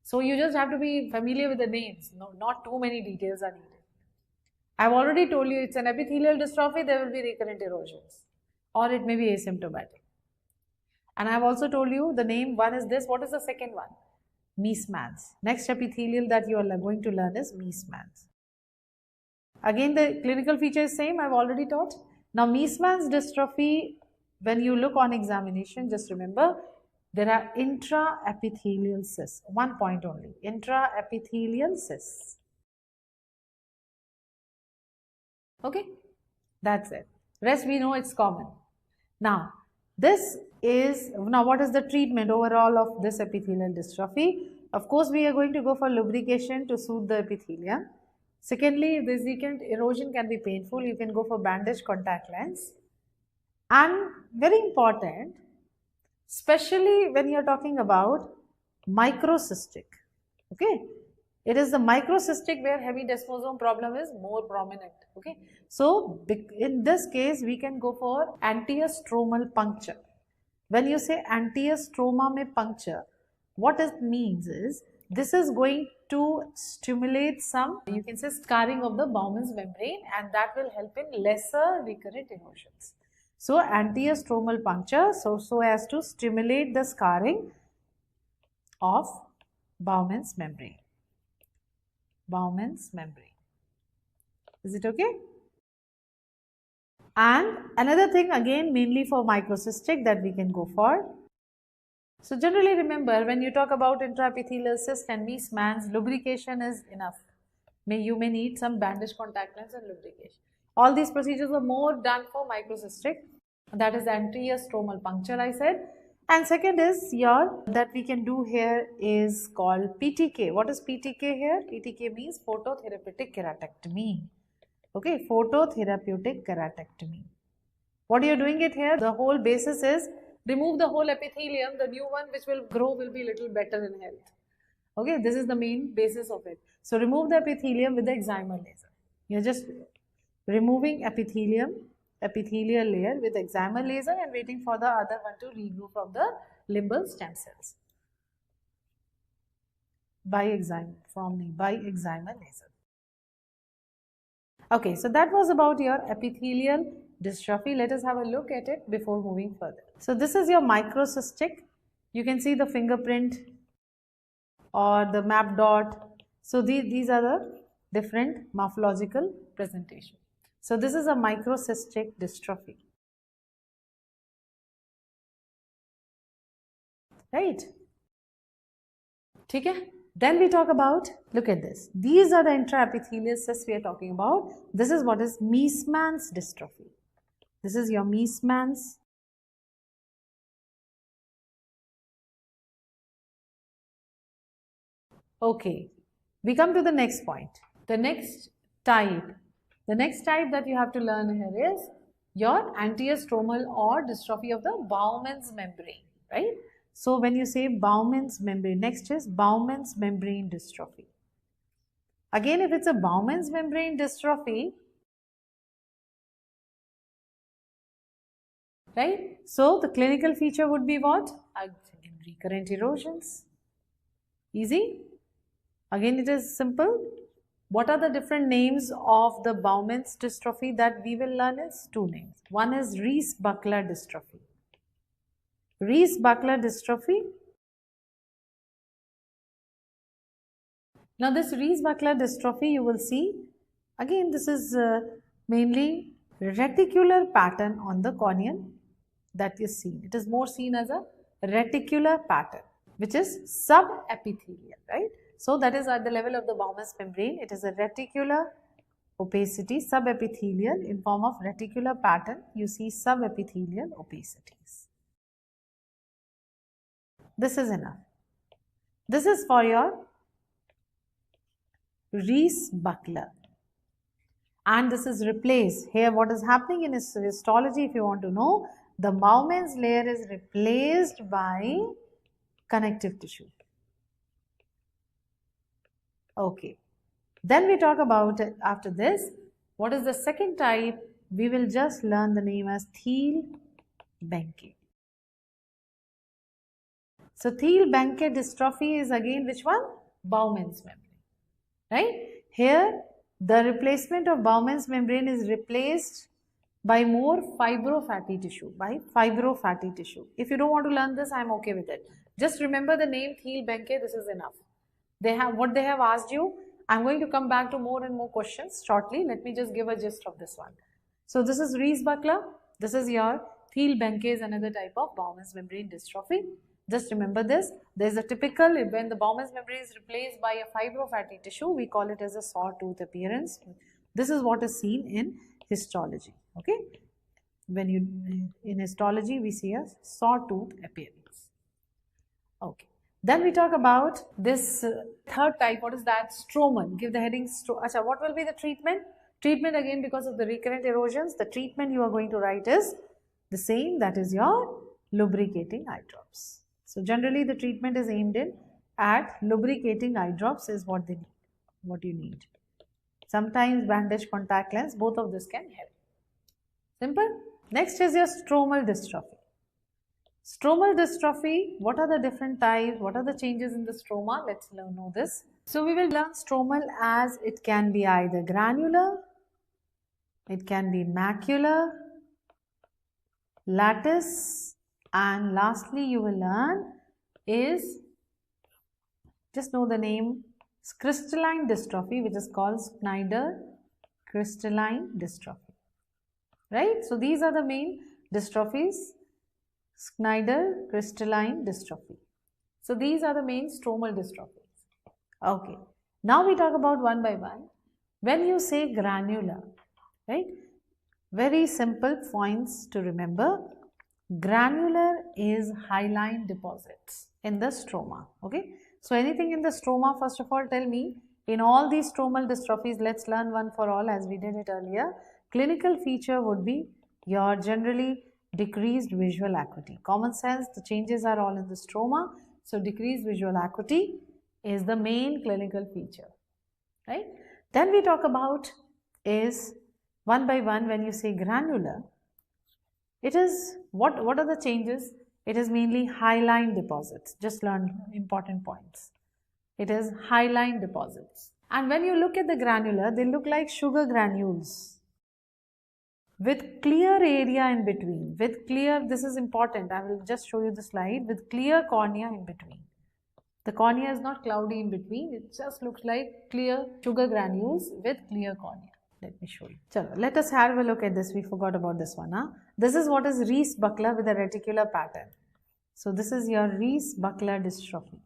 So you just have to be familiar with the names. No, not too many details are needed. I've already told you it's an epithelial dystrophy, there will be recurrent erosions or it may be asymptomatic. And I've also told you the name, one is this. What is the second one? Meesmann's. Next epithelial that you are going to learn is Meesmann's. Again, the clinical feature is same, I've already taught. Now, Meesmann's dystrophy, when you look on examination, just remember, there are intraepithelial cysts. One point only, intraepithelial cysts. Okay, that's it. Rest we know it's common. Now, what is the treatment overall of this epithelial dystrophy? Of course, we are going to go for lubrication to soothe the epithelium. Secondly, if this recurrent erosion can be painful, you can go for bandage contact lens. And very important, especially when you are talking about microcystic, okay? It is the microcystic where hemidesmosome problem is more prominent, okay? So, in this case, we can go for anterior stromal puncture. When you say anterior stroma mein puncture, what it means is, this is going to stimulate some, you can say, scarring of the Bowman's membrane, and that will help in lesser recurrent erosions. So, anterior stromal puncture, so as to stimulate the scarring of Bowman's membrane. Bowman's membrane. Is it okay? And another thing again, mainly for microcystic, that we can go for. So generally remember, when you talk about intraepithelial cyst and Meesmann's, lubrication is enough. You may need some bandage contact lens and lubrication. All these procedures are more done for microcystic. That is anterior stromal puncture, I said. And second is that we can do here is called PTK. What is PTK here? PTK means phototherapeutic keratectomy. Okay, phototherapeutic keratectomy. What you are doing it here, the whole basis is remove the whole epithelium, the new one which will grow will be little better in health. Okay, this is the main basis of it. So remove the epithelium with the excimer laser. You are just removing epithelial layer with excimer laser and waiting for the other one to regrow from the limbal stem cells by excimer laser. Okay, so that was about your epithelial dystrophy. Let us have a look at it before moving further. So this is your microcystic. You can see the fingerprint or the map dot. So these are the different morphological presentation. So this is a microcystic dystrophy. Right? Okay? Then we talk about, look at this. These are the intraepithelial cysts we are talking about. This is what is Meesmann's dystrophy. This is your Meesmann's. Okay. We come to the next point. The next type that you have to learn here is your anterior stromal or dystrophy of the Bowman's membrane, right? So when you say Bowman's membrane, next is Bowman's membrane dystrophy. Again, if it's a Bowman's membrane dystrophy, right? So the clinical feature would be what? Again, recurrent erosions. Easy. Again, it is simple. What are the different names of the Bowman's dystrophy that we will learn is two names. One is Rees-Buckler dystrophy. Rees-Buckler dystrophy. Now this Rees-Buckler dystrophy, you will see, again this is mainly reticular pattern on the corneal that is seen. It is more seen as a reticular pattern, which is subepithelial, right? So that is at the level of the Bowman's membrane. It is a reticular opacity, subepithelial in form of reticular pattern. You see subepithelial opacities. This is enough. This is for your Rees-Buckler. And this is replaced. Here what is happening in histology, if you want to know, the Bowman's layer is replaced by connective tissue. Okay. Then we talk about it after this. What is the second type? We will just learn the name as Thiel-Behnke. So Thiel-Behnke dystrophy is again which one? Bowman's membrane. Right? Here The replacement of Bowman's membrane is replaced by more fibrofatty tissue, If you don't want to learn this, I'm okay with it. Just remember the name Thiel-Behnke, this is enough. They have asked you. I'm going to come back to more and more questions shortly. Let me just give a gist of this one. So this is Rees-Buckler. This is your Thiel-Behnke is another type of Bowman's membrane dystrophy. Just remember this. There is a typical, when the Bowman's membrane is replaced by a fibrofatty tissue, we call it as a sawtooth appearance. This is what is seen in histology. Okay. When you, in histology, we see a sawtooth appearance. Okay. Then we talk about this third type. What is that? Stromal. Give the heading. Achha, what will be the treatment? Treatment again, because of the recurrent erosions, the treatment you are going to write is the same, that is your lubricating eye drops. So generally the treatment is aimed at lubricating eye drops is what you need. Sometimes bandage, contact lens, both of this can help. Simple. Next is your stromal dystrophy. Stromal dystrophy, what are the different types? What are the changes in the stroma? Let's know this. So we will learn stromal as it can be either granular, it can be macular, lattice, and lastly you will learn is, just know the name, crystalline dystrophy, which is called Schneider crystalline dystrophy. Right? So these are the main dystrophies. Schneider crystalline dystrophy. So these are the main stromal dystrophies. Okay. Now we talk about one by one. When you say granular, right? Very simple points to remember. Granular is hyaline deposits in the stroma. Okay. So anything in the stroma, first of all, tell me, in all these stromal dystrophies, let's learn one for all as we did it earlier. Clinical feature would be your generally decreased visual acuity. Common sense, the changes are all in the stroma. So decreased visual acuity is the main clinical feature. Right? Then we talk about is one by one. When you say granular, it is what are the changes? It is mainly hyaline deposits. Just learn important points. It is hyaline deposits. And when you look at the granular, they look like sugar granules with clear area in between. With clear, this is important. I will just show you the slide. With clear cornea in between. The cornea is not cloudy in between. It just looks like clear sugar granules with clear cornea. Let me show you. Chalo, let us have a look at this. We forgot about this one. Huh? This is what is Rees-Buckler with a reticular pattern. So this is your Rees-Buckler dystrophy.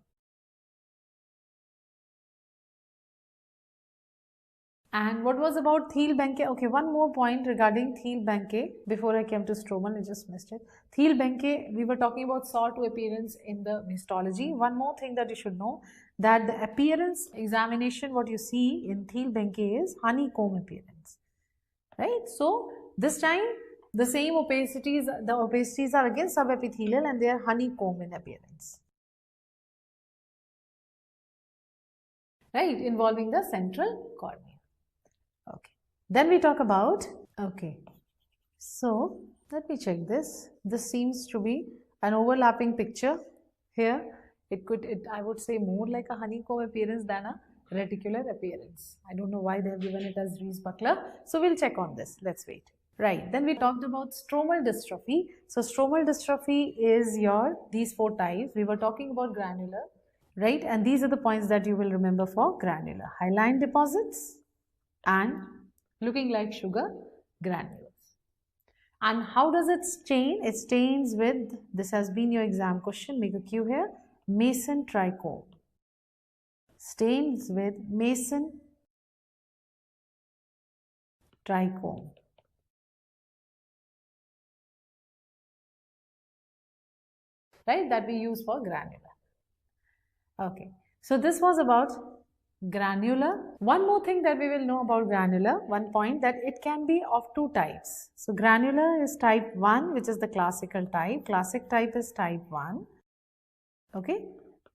And what was about Thiel-Behnke? Okay, one more point regarding Thiel-Behnke before I came to stromal, I just missed it. Thiel-Behnke, we were talking about sawtooth appearance in the histology. One more thing that you should know, that the appearance examination, what you see in Thiel-Behnke is honeycomb appearance. Right? So, this time the same opacities, the opacities are again subepithelial and they are honeycomb in appearance. Right? Involving the central cornea. Okay. Then we talk about, okay, so let me check this. This seems to be an overlapping picture here. I would say more like a honeycomb appearance than a reticular appearance. I don't know why they have given it as Rees-Buckler. So we'll check on this. Let's wait. Right. Then we talked about stromal dystrophy. So stromal dystrophy is these four types. We were talking about granular, right? And these are the points that you will remember for granular. Hyaline deposits and looking like sugar granules. And how does it stain? It stains with, this has been your exam question, make a Q here, Mason trichome. Stains with Mason trichome. Right, that we use for granular. Okay, so this was about granular. One more thing that we will know about granular, one point, that it can be of two types. So granular is type 1, which is the classical type. Classic type is type 1. Okay.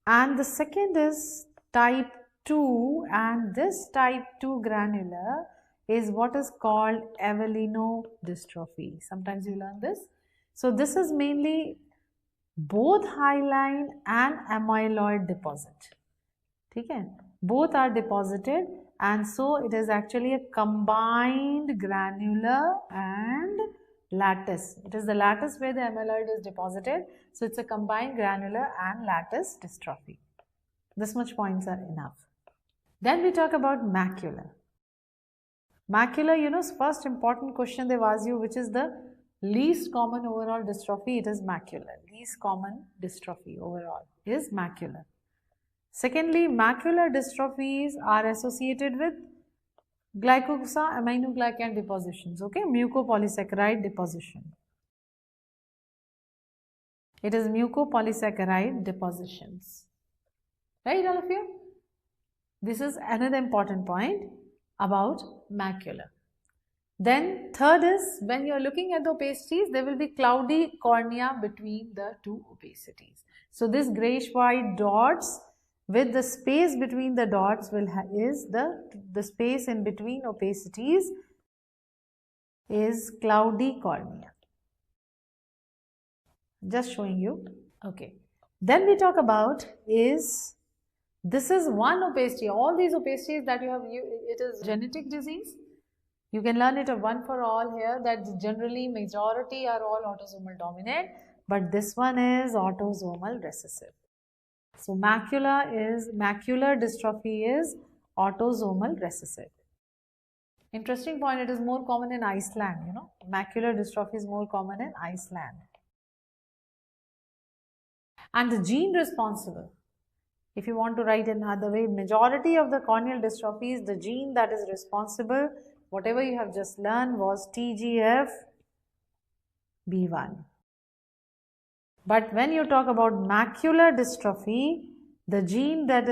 And the second is type 2, and this type 2 granular is what is called Avellino dystrophy. Sometimes you learn this. So this is mainly both hyaline and amyloid deposit. ठीक है, both are deposited and so it is actually a combined granular and lattice. It is the lattice where the amyloid is deposited, so it's a combined granular and lattice dystrophy. This much points are enough. Then we talk about macular. Macular, you know, first important question they've asked you, which is the least common overall dystrophy? It is macular. Least common dystrophy overall is macular. Secondly, macular dystrophies are associated with glycosaminoglycan depositions, okay, mucopolysaccharide deposition. It is mucopolysaccharide depositions, right, all of you? This is another important point about macular. Then third is, when you are looking at the opacities, there will be cloudy cornea between the two opacities. So this grayish white dots with the space between the dots is the space in between opacities is cloudy cornea. Just showing you. Okay. Then we talk about this is one opacity. All these opacities that you have, it is genetic disease. You can learn it one for all here, that generally majority are all autosomal dominant, but this one is autosomal recessive. So macular dystrophy is autosomal recessive. Interesting point, it is more common in Iceland, you know. Macular dystrophy is more common in Iceland. And the gene responsible, if you want to write in another way, majority of the corneal dystrophies, the gene that is responsible, whatever you have just learned, was TGFB1. But when you talk about macular dystrophy, the gene that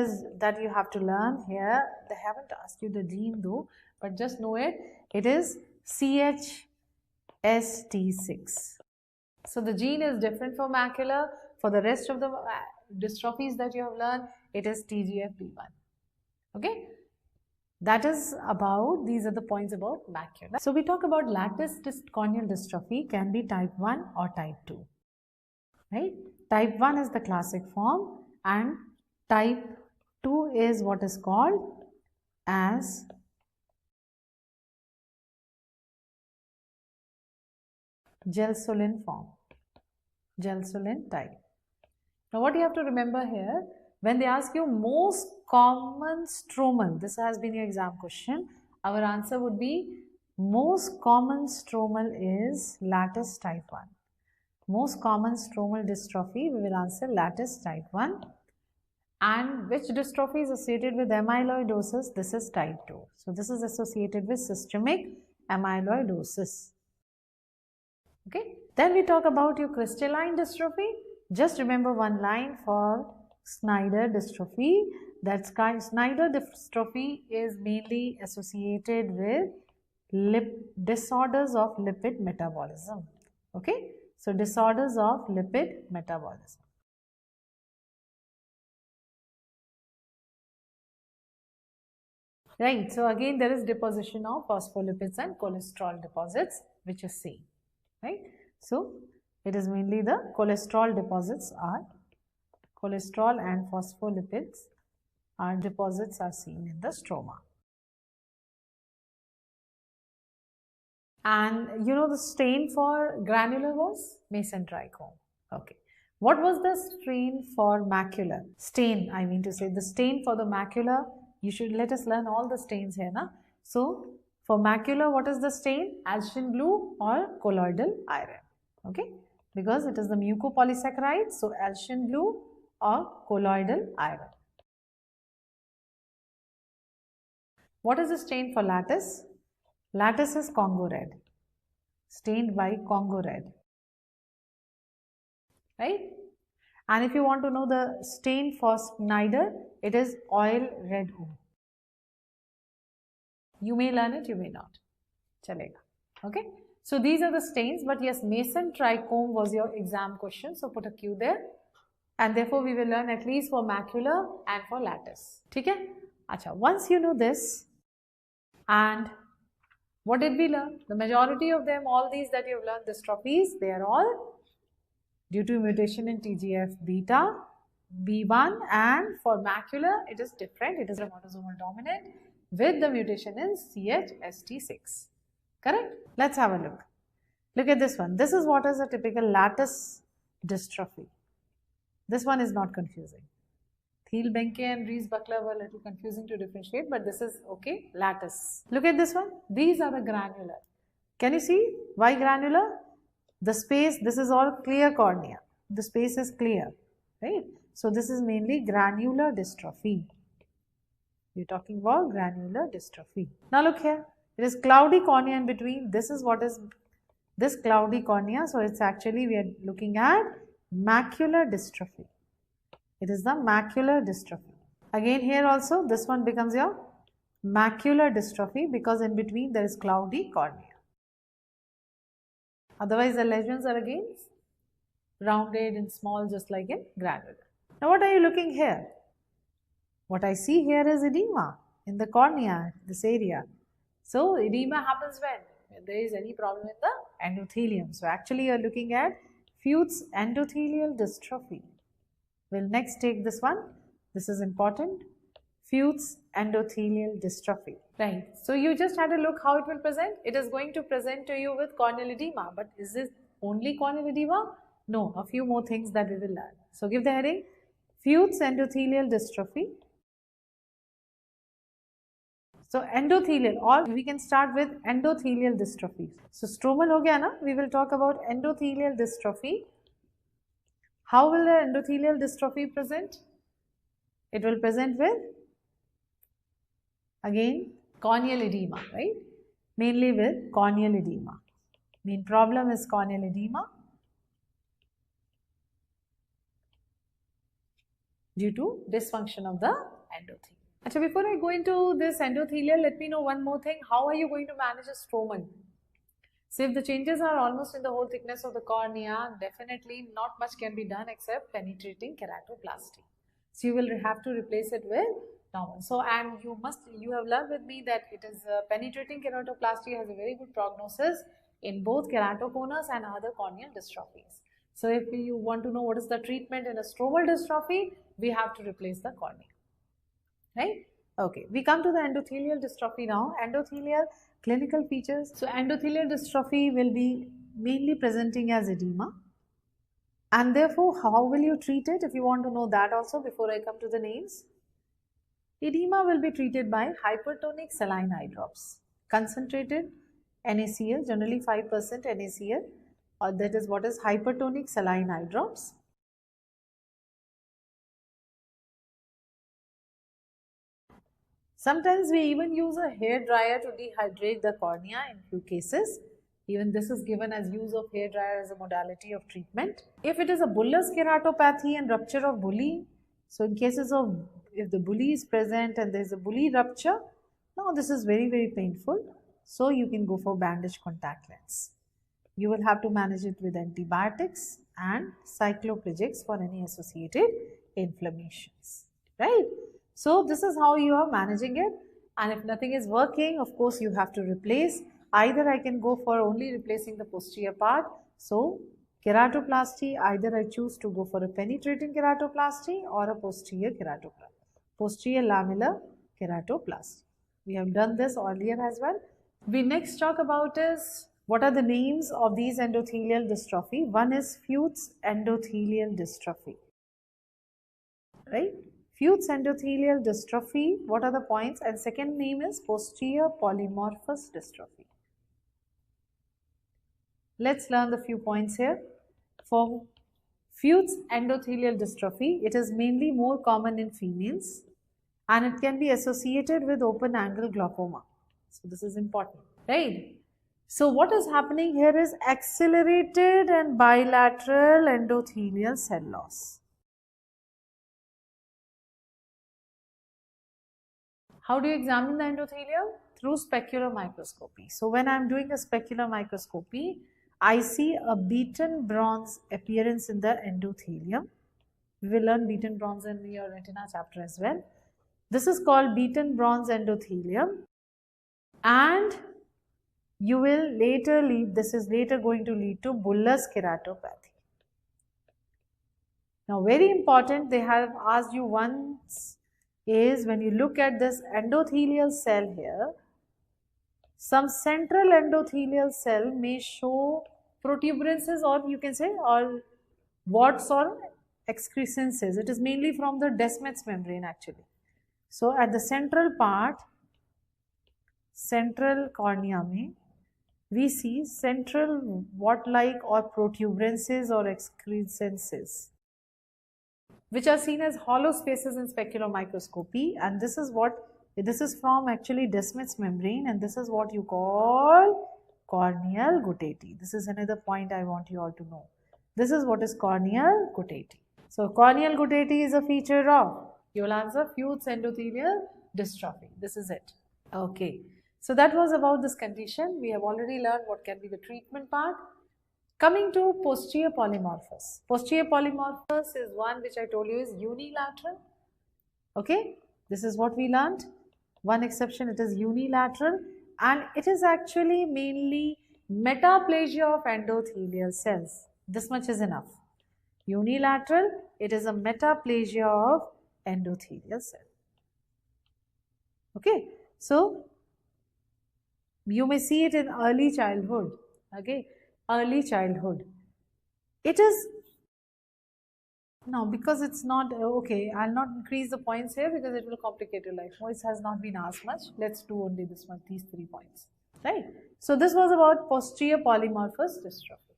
you have to learn here, they haven't asked you the gene though, but just know it, it is CHST6. So the gene is different for macular. For the rest of the dystrophies that you have learned, it is TGFB1. Okay? That is about, these are the points about macular. So we talk about lattice corneal dystrophy can be type 1 or type 2. Right? Type 1 is the classic form and type 2 is what is called as Gelssolin form, Gelssolin type. Now what you have to remember here, when they ask you most common stromal, this has been your exam question, our answer would be most common stromal is lattice type 1. Most common stromal dystrophy, we will answer lattice type 1. And which dystrophy is associated with amyloidosis? This is type 2. So this is associated with systemic amyloidosis. Okay. Then we talk about your crystalline dystrophy. Just remember one line for Snyder dystrophy. That Snyder dystrophy is mainly associated with disorders of lipid metabolism. Okay. So disorders of lipid metabolism. Right. So again there is deposition of phospholipids and cholesterol deposits, which is same. Right. So it is mainly the cholesterol deposits are, cholesterol and phospholipids are deposits are seen in the stroma. And you know the stain for granular was Mason trichome. Okay. What was the stain for macular? Stain, I mean to say the stain for the macular, you should let us learn all the stains here. Na? So for macular, what is the stain? Allicin blue or colloidal iron. Okay. Because it is the mucopolysaccharide, so allicin blue or colloidal iron. What is the stain for lattice? Lattice is Congo red, stained by Congo red, right? And if you want to know the stain for Snyder, it is oil red O. You may learn it, you may not. Chalega. Okay. So these are the stains, but yes, Mason trichome was your exam question, so put a Q there. And therefore we will learn at least for macular and for lattice. Okay? Acha, once you know this, and what did we learn? The majority of them, all these that you have learned, dystrophies, they are all due to mutation in TGF-beta B1, and for macular it is different. It is an autosomal dominant with the mutation in CHST6. Correct? Let's have a look. Look at this one. This is what is a typical lattice dystrophy. This one is not confusing. Thiel-Behnke and Rees-Buckler were a little confusing to differentiate, but this is okay, lattice. Look at this one. These are the granular. Can you see why granular? The space, this is all clear cornea. The space is clear, right? So this is mainly granular dystrophy. We're talking about granular dystrophy. Now look here. It is cloudy cornea in between. This is what is this cloudy cornea. So it's actually, we are looking at macular dystrophy. It is the macular dystrophy. Again here also this one becomes your macular dystrophy because in between there is cloudy cornea. Otherwise the lesions are again rounded and small just like in granular. Now what are you looking here? What I see here is edema in the cornea, this area. So edema happens when there is any problem in the endothelium. So actually you are looking at Fuchs endothelial dystrophy. We'll next take this one. This is important. Fuchs endothelial dystrophy. Right. So you just had a look how it will present. It is going to present to you with corneal edema. But is this only corneal edema? No. A few more things that we will learn. So give the heading. Fuchs endothelial dystrophy. So endothelial, or we can start with endothelial dystrophy. So stromal ho gaya na? We will talk about endothelial dystrophy. How will the endothelial dystrophy present? It will present with, again, corneal edema, right? Mainly with corneal edema. Main problem is corneal edema due to dysfunction of the endothelium. Achha, before I go into this endothelial, let me know one more thing. How are you going to manage a stromal? So if the changes are almost in the whole thickness of the cornea, definitely not much can be done except penetrating keratoplasty. So you will have to replace it with normal. So and you have learned with me that it is penetrating keratoplasty has a very good prognosis in both keratoconus and other corneal dystrophies. So if you want to know what is the treatment in a stromal dystrophy, we have to replace the cornea. Right? Okay, we come to the endothelial dystrophy now. Endothelial clinical features. So endothelial dystrophy will be mainly presenting as edema. And therefore, how will you treat it? If you want to know that also before I come to the names. Edema will be treated by hypertonic saline eye drops. Concentrated NaCl, generally 5% NaCl, or that is what is hypertonic saline eye drops. Sometimes we even use a hair dryer to dehydrate the cornea in few cases. Even this is given as use of hair dryer as a modality of treatment. If it is a bullous keratopathy and rupture of bullae, so in cases of if the bullae is present and there is a bullae rupture, now this is very, very painful. So you can go for bandage contact lens. You will have to manage it with antibiotics and cycloplegics for any associated inflammations, right? So this is how you are managing it, and if nothing is working, of course you have to replace. Either I can go for only replacing the posterior part. So keratoplasty, either I choose to go for a penetrating keratoplasty or a posterior keratoplasty, posterior lamellar keratoplasty. We have done this earlier as well. We next talk about is what are the names of these endothelial dystrophy. One is Fuchs endothelial dystrophy, right? Fuchs endothelial dystrophy, what are the points? And second name is posterior polymorphous dystrophy. Let's learn the few points here. For Fuchs endothelial dystrophy, it is mainly more common in females and it can be associated with open angle glaucoma. So this is important, right? So what is happening here is accelerated and bilateral endothelial cell loss. How do you examine the endothelium? Through specular microscopy. So when I am doing a specular microscopy, I see a beaten bronze appearance in the endothelium. We will learn beaten bronze in your retina chapter as well. This is called beaten bronze endothelium, and you will later lead, this is later going to lead to bullous keratopathy. Now, very important, they have asked you once is when you look at this endothelial cell here, some central endothelial cell may show protuberances, or you can say, or warts or excrescences. It is mainly from the Descemet's membrane actually. So, at the central part, central cornea mein, we see central wart-like or protuberances or excrescences, which are seen as hollow spaces in specular microscopy, and this is from actually Descemet's membrane, and this is what you call corneal guttati. This is another point I want you all to know. This is what is corneal guttati. So corneal guttati is a feature of, you will answer, Fuchs endothelial dystrophy. This is it. Okay. So that was about this condition. We have already learned what can be the treatment part. Coming to posterior polymorphous. Posterior polymorphous is one which I told you is unilateral. Okay. This is what we learned. One exception, it is unilateral, and it is actually mainly metaplasia of endothelial cells. This much is enough. Unilateral, it is a metaplasia of endothelial cell. Okay. So you may see it in early childhood. Okay. Early childhood. It is, now because it's not, okay, I'll not increase the points here because it will complicate your life. Voice has not been asked much. Let's do only this one, these 3 points. Right. So this was about posterior polymorphous dystrophy.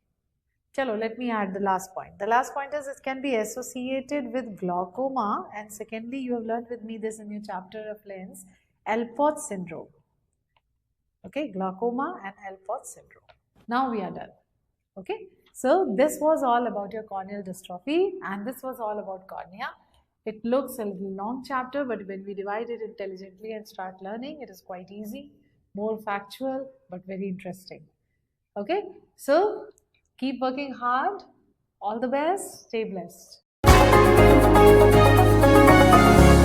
Chalo, let me add the last point. The last point is it can be associated with glaucoma, and secondly, you have learned with me this in your chapter of lens, Alport syndrome. Okay, glaucoma and Alport syndrome. Now we are done. Okay, so this was all about your corneal dystrophy, and this was all about cornea. It looks a little long chapter, but when we divide it intelligently and start learning, it is quite easy, more factual, but very interesting. Okay, so keep working hard. All the best. Stay blessed.